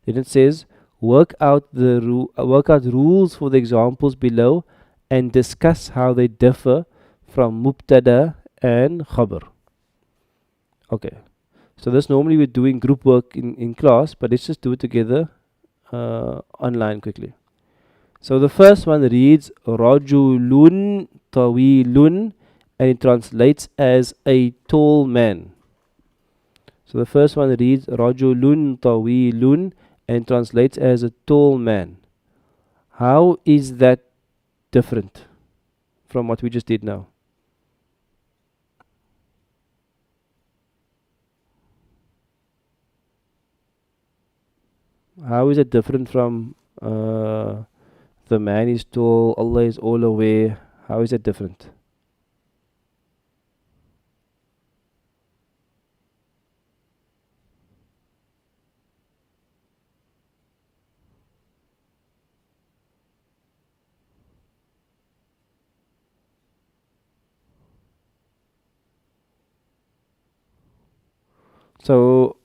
Then it says work out rules for the examples below and discuss how they differ from mubtada and khabar. Okay. So this normally we're doing group work in class, but let's just do it together online quickly. So the first one reads Rajulun Tawilun, and it translates as a tall man. So the first one reads Rajulun Tawilun, and it translates as a tall man. How is that different from what we just did now? How is it different from the man is tall, Allah is all aware? How is it different? So,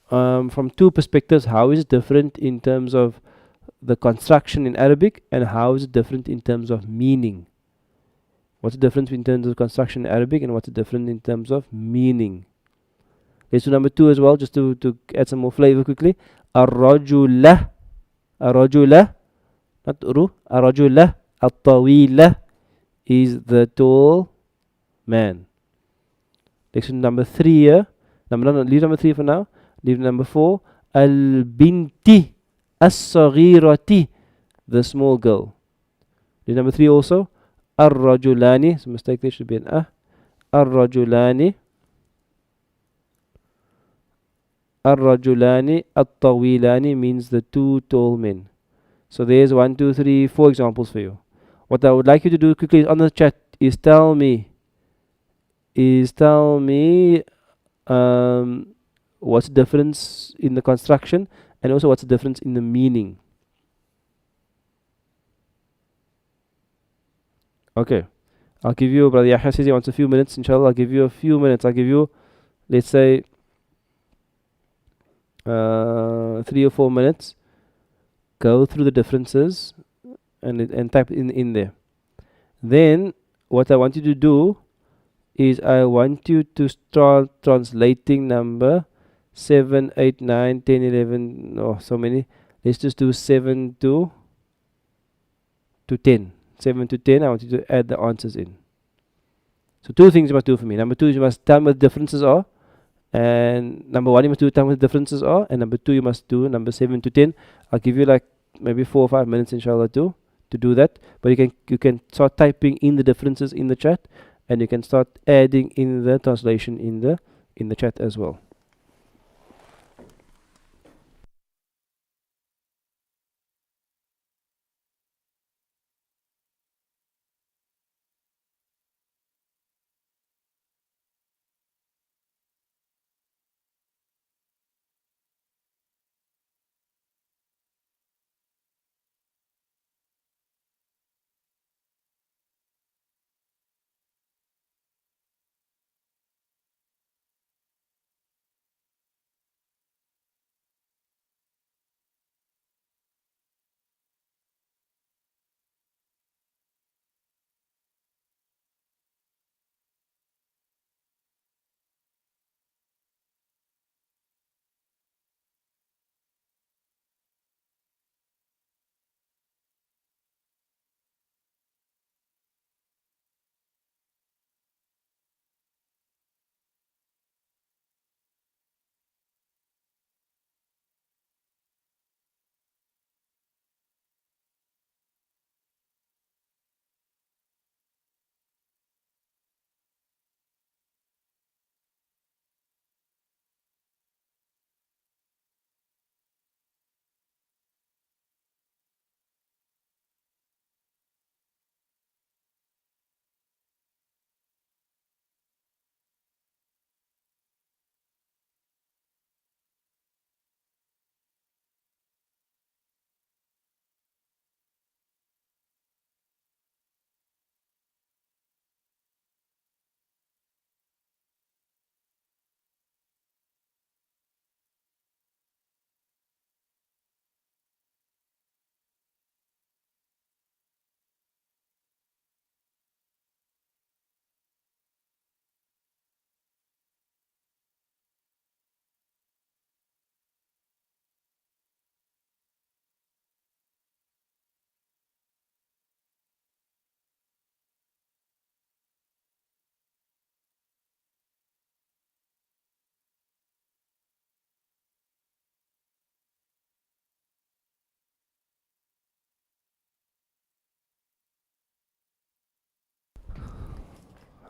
from two perspectives, how is it different in terms of the construction in Arabic, and how is it different in terms of meaning? What's the difference in terms of construction in Arabic, and what's the difference in terms of meaning? Let's do number two as well, just to add some more flavor quickly. Ar-rajula, ar-rajula, not uru, ar-rajula, at-tawila is the tall man. Let's do number three here. Leave number three for now. Leave number four. Al-binti, as-saghirati, the small girl. Leave number three also. Ar-rajulani, it's a mistake, there should be an Ar-rajulani, Ar-rajulani, At-tawilani means the two tall men. So there's one, two, three, four examples for you. What I would like you to do quickly on the chat is tell me um, what's the difference in the construction, and also what's the difference in the meaning. Okay. I'll give you, Brother Yahya says he wants a few minutes, inshallah. I'll give you a few minutes. I'll give you, let's say, 3 or 4 minutes. Go through the differences and type in there. Then, what I want you to do is I want you to start translating number 7, 8, 9, 10, 11. Oh, so many. Let's just do 7 to 10. 7 to 10, I want you to add the answers in. So two things you must do for me. Number two, you must tell me what the differences are. And number one, you must tell me what the differences are. And number two, you must do number 7 to 10. I'll give you like maybe 4 or 5 minutes, inshallah, to do that. But you can start typing in the differences in the chat, and you can start adding in the translation in the chat as well.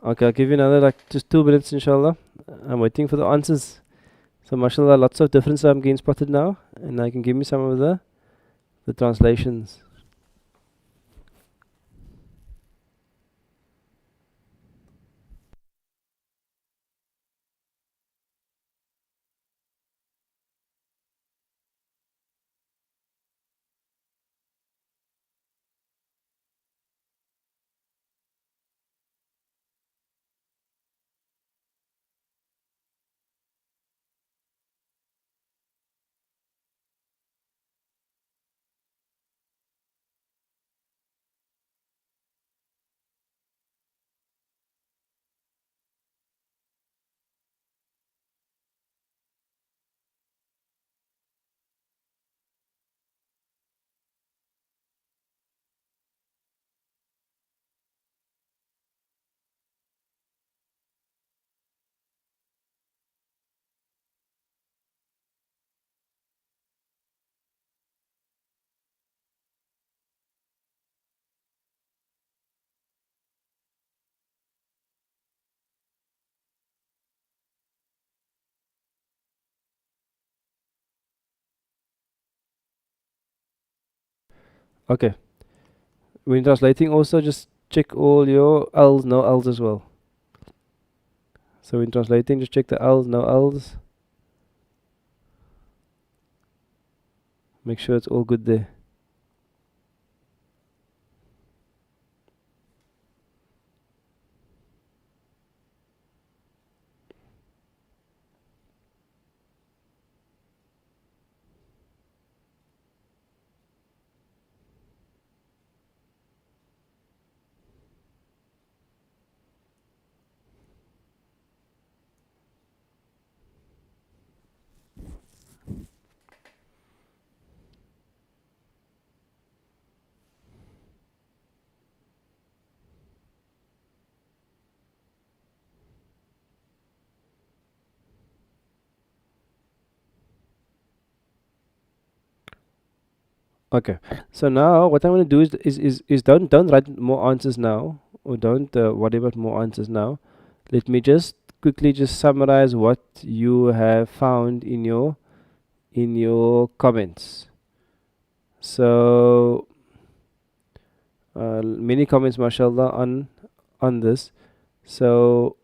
Okay, I'll give you another like just 2 minutes, inshallah. I'm waiting for the answers. So, mashallah, lots of differences I'm getting spotted now, and I can give me some of the translations. Okay. When translating, also just check all your L's, no L's as well. So when translating, just check the L's, no L's. Make sure it's all good there. Okay. So now what I'm going to do is don't write more answers now, or don't worry about more answers now. Let me just quickly just summarize what you have found in your comments. So many comments, mashallah, on this. So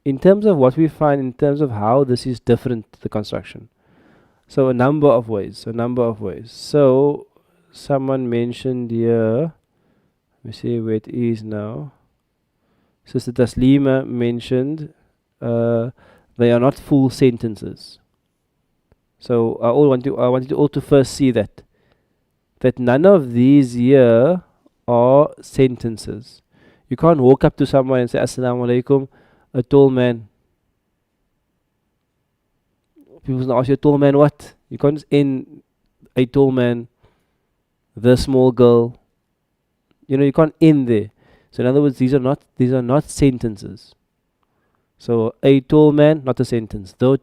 in terms of what we find, in terms of how this is different, the construction. So a number of ways, So someone mentioned here, let me see where it is now. Sister Taslima mentioned they are not full sentences. So I want you all to first see that none of these here are sentences. You can't walk up to someone and say Assalamu alaikum, a tall man. People will ask you, a tall man what? You can't just end a tall man, the small girl. You can't end there. So in other words, these are not sentences. So a tall man, not a sentence. The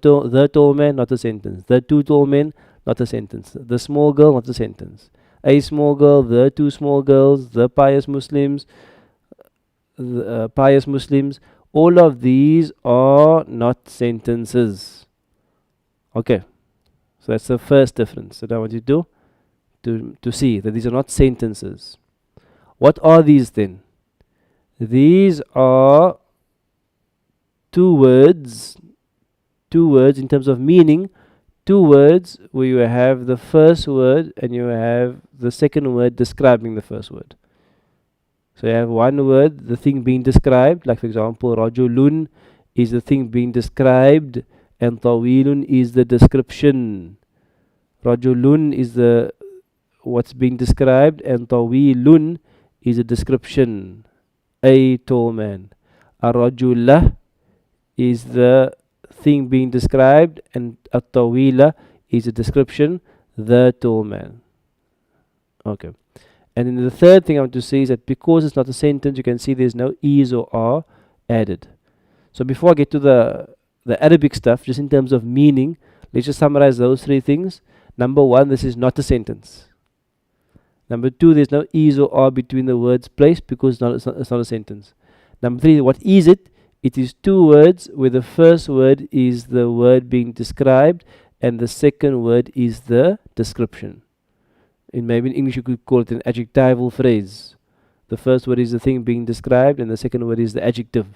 tall man, not a sentence. The two tall men, not a sentence. The small girl, not a sentence. A small girl, the two small girls, the pious Muslims, all of these are not sentences. Okay, so that's the first difference that I want you to see, that these are not sentences. What are these then? These are two words in terms of meaning, two words where you have the first word and you have the second word describing the first word. So you have one word, the thing being described, like for example, rajulun is the thing being described and tawilun is the description. Rajulun is the what's being described and tawilun is a description. A tall man. Ar-rajullah is the thing being described and at-tawila is a description, the tall man. Okay. And then the third thing I want to say is that because it's not a sentence, you can see there's no is or are added. So before I get to the Arabic stuff, just in terms of meaning, let's just summarize those three things. Number one, this is not a sentence. Number two, there's no is or are between the words placed because it's not a sentence. Number three, what is it? It is two words where the first word is the word being described and the second word is the description. Maybe in English you could call it an adjectival phrase. The first word is the thing being described and the second word is the adjective.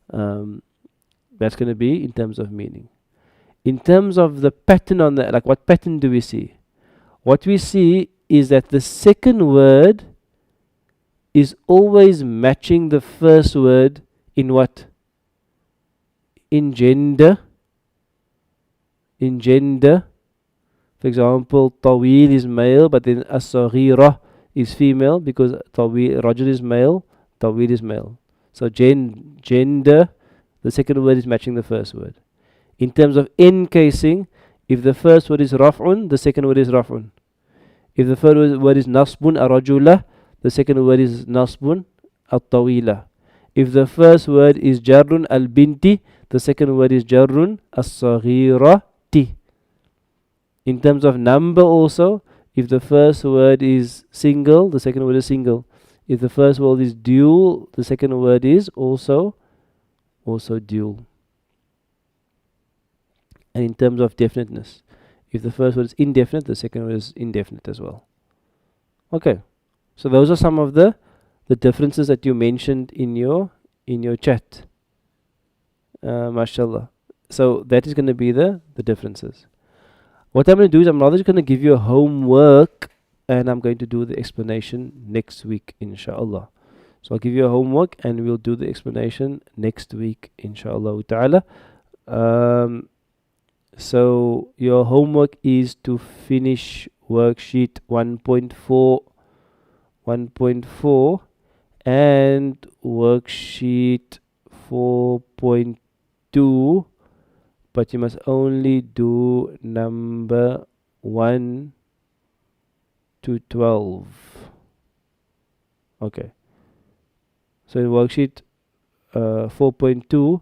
That's going to be in terms of meaning. In terms of the pattern on that, like what pattern do we see? What we see is that the second word is always matching the first word in what? In gender. In gender. For example, Tawil is male, but then As-Saghira is female because Rajul is male, Tawil is male. So gender, the second word is matching the first word. In terms of encasing, if the first word is Raf'un, the second word is Raf'un. If the first word is Nasbun Arajula, the second word is Nasbun At-Tawila. If the first word is Jarrun Al-Binti, the second word is Jarrun As-Saghirati. In terms of number also, if the first word is single, the second word is single. If the first word is dual, the second word is also dual. And in terms of definiteness, if the first word is indefinite, the second word is indefinite as well. Okay, so those are some of the differences that you mentioned in your chat. Mashallah. So that is going to be the differences. What I'm going to do is I'm rather just going to give you a homework and I'm going to do the explanation next week, inshallah. So I'll give you a homework and we'll do the explanation next week, inshallah ta'ala. So your homework is to finish worksheet 1.4 and worksheet 4.2, but you must only do number 1 to 12. Okay. So in worksheet 4.2,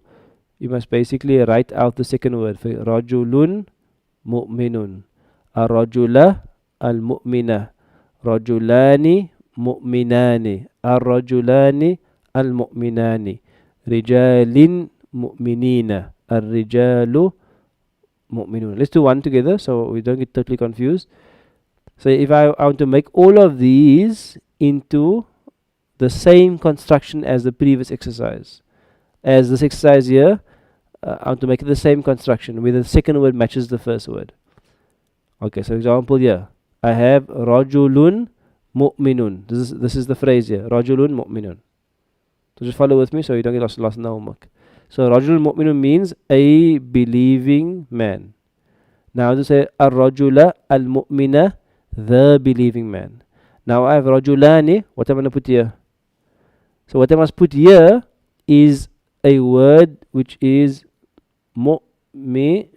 you must basically write out the second word. Rajulun mu'minun. Ar-rajula al-mu'mina. Rajulani mu'minani. Ar-rajulani al-mu'minani. Rijalin mu'minina. Ar-rijalu mu'minun. Let's do one together so we don't get totally confused. So if I want to make all of these into the same construction as the previous exercise, as this exercise here, I want to make it the same construction where the second word matches the first word. Okay, so example here, I have Rajulun mu'minun. This is the phrase here, Rajulun mu'minun. So just follow with me so you don't get lost in the homework. So Rajulun mu'minun means a believing man. Now to say Ar-Rajula al-Mu'mina, the believing man. Now I have Rajulani. What am I going to put here? So what I must put here is a word which is mu'minani.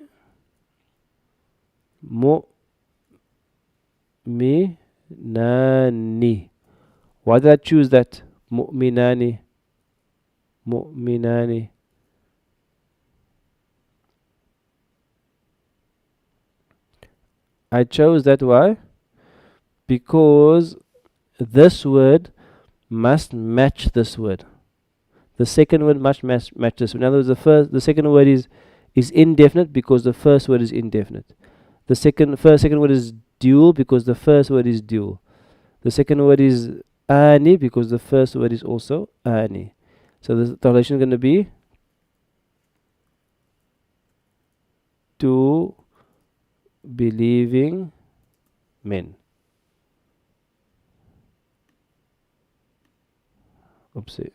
Why did I choose that? Mu'minani. I chose that why? Because this word must match this word. The second word must match this. In other words, the second word is indefinite because the first word is indefinite. The second word is dual because the first word is dual. The second word is ani because the first word is also ani. So the translation is going to be two believing men. Oopsie.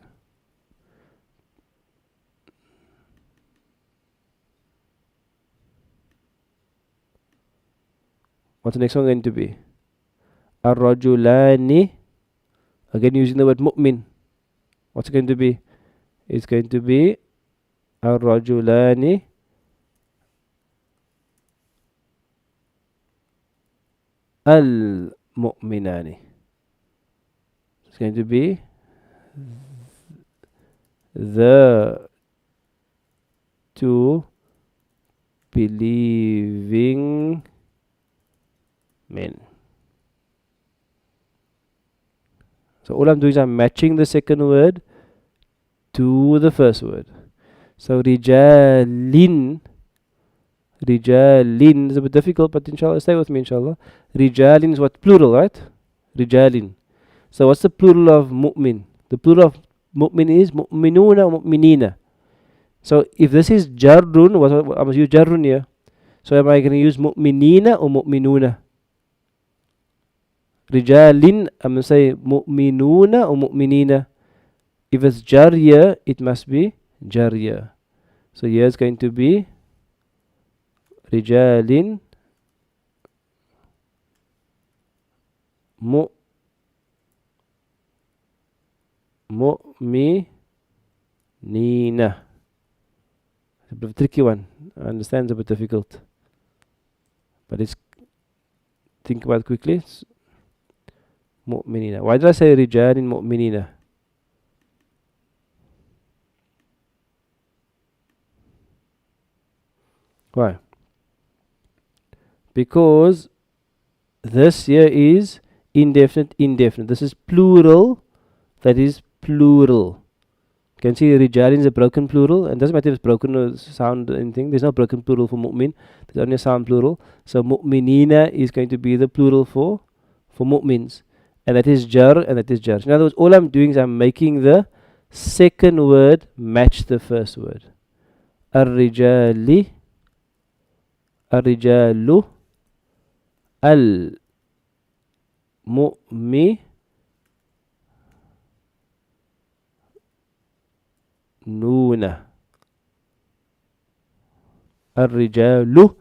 What's the next one going to be? Ar-rajulani. Again using the word mu'min. What's it going to be? It's going to be Ar-rajulani al-mu'minani. It's going to be the two believing men. So all I'm doing is I'm matching the second word to the first word. So rijalin. Rijalin is a bit difficult, but inshallah, stay with me, inshallah. Rijalin is what? Plural, right? Rijalin. So what's the plural of mu'min? The plural of mu'min is mu'minuna or mu'minina. So if this is jarrun, I must use jarrun here. So am I going to use mu'minina or mu'minuna? Rijalin, I'm going to say mu'minuna or mu'minina. If it's jarya, it must be jarya. So here it's going to be rijalin mu'minina. It's a bit of a tricky one. I understand it's a bit difficult. But let's think about it quickly. It's mu'minina. Why did I say rijalin mu'minina? Why? Because this here is indefinite. This is plural. That is plural. You can see rijalin is a broken plural, and doesn't matter if it's broken or sound or anything. There's no broken plural for mu'min. There's only a sound plural. So mu'minina is going to be the plural for mu'mins, and that is jar and that is jar. In other words, all I'm doing is I'm making the second word match the first word. Ar-rijalu al-mu'minuna. Ar-rijalu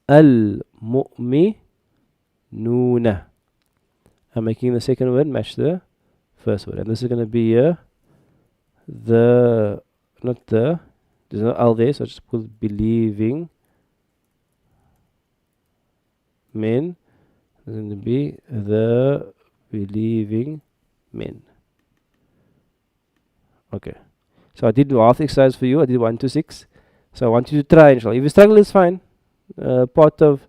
al-mu'minuna. I'm making the second word match the first word, and this is going to be there's no al there, so I just put believing men. It's going to be the believing men. Okay. So I did math exercise for you. I did 1 to 6. So I want you to try, inshallah. If you struggle, it's fine. Part of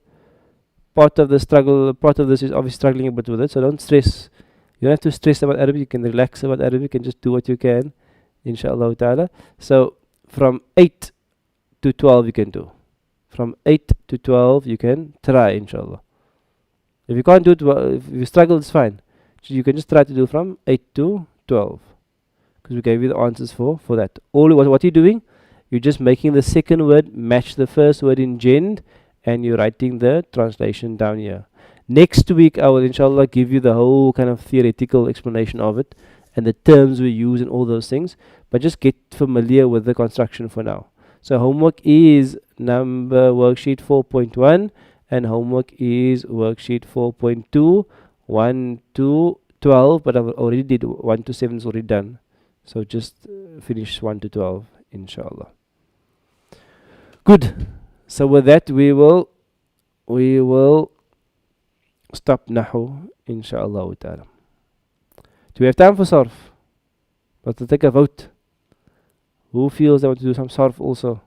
the struggle, part of this is obviously struggling a bit with it. So don't stress. You don't have to stress about Arabic. You can relax about Arabic. You can just do what you can, inshallah ta'ala. So from 8 to 12 you can do. From 8 to 12 you can try, inshallah. If you can't do it, if you struggle, it's fine. So you can just try to do from 8 to 12. Because we gave you the answers for that. What you're doing, you're just making the second word match the first word in Jend, and you're writing the translation down here. Next week I will inshallah give you the whole kind of theoretical explanation of it and the terms we use and all those things, but just get familiar with the construction for now. So homework is worksheet 4.1 and homework is worksheet 4.2, 1 to 12, but I've already did 1 to 7 is already done. So just finish 1 to 12, inshallah. Good. So with that, we will stop Nahwu, inshallah ta'ala. Do we have time for sarf? Let's take a vote. Who feels they want to do some sarf also?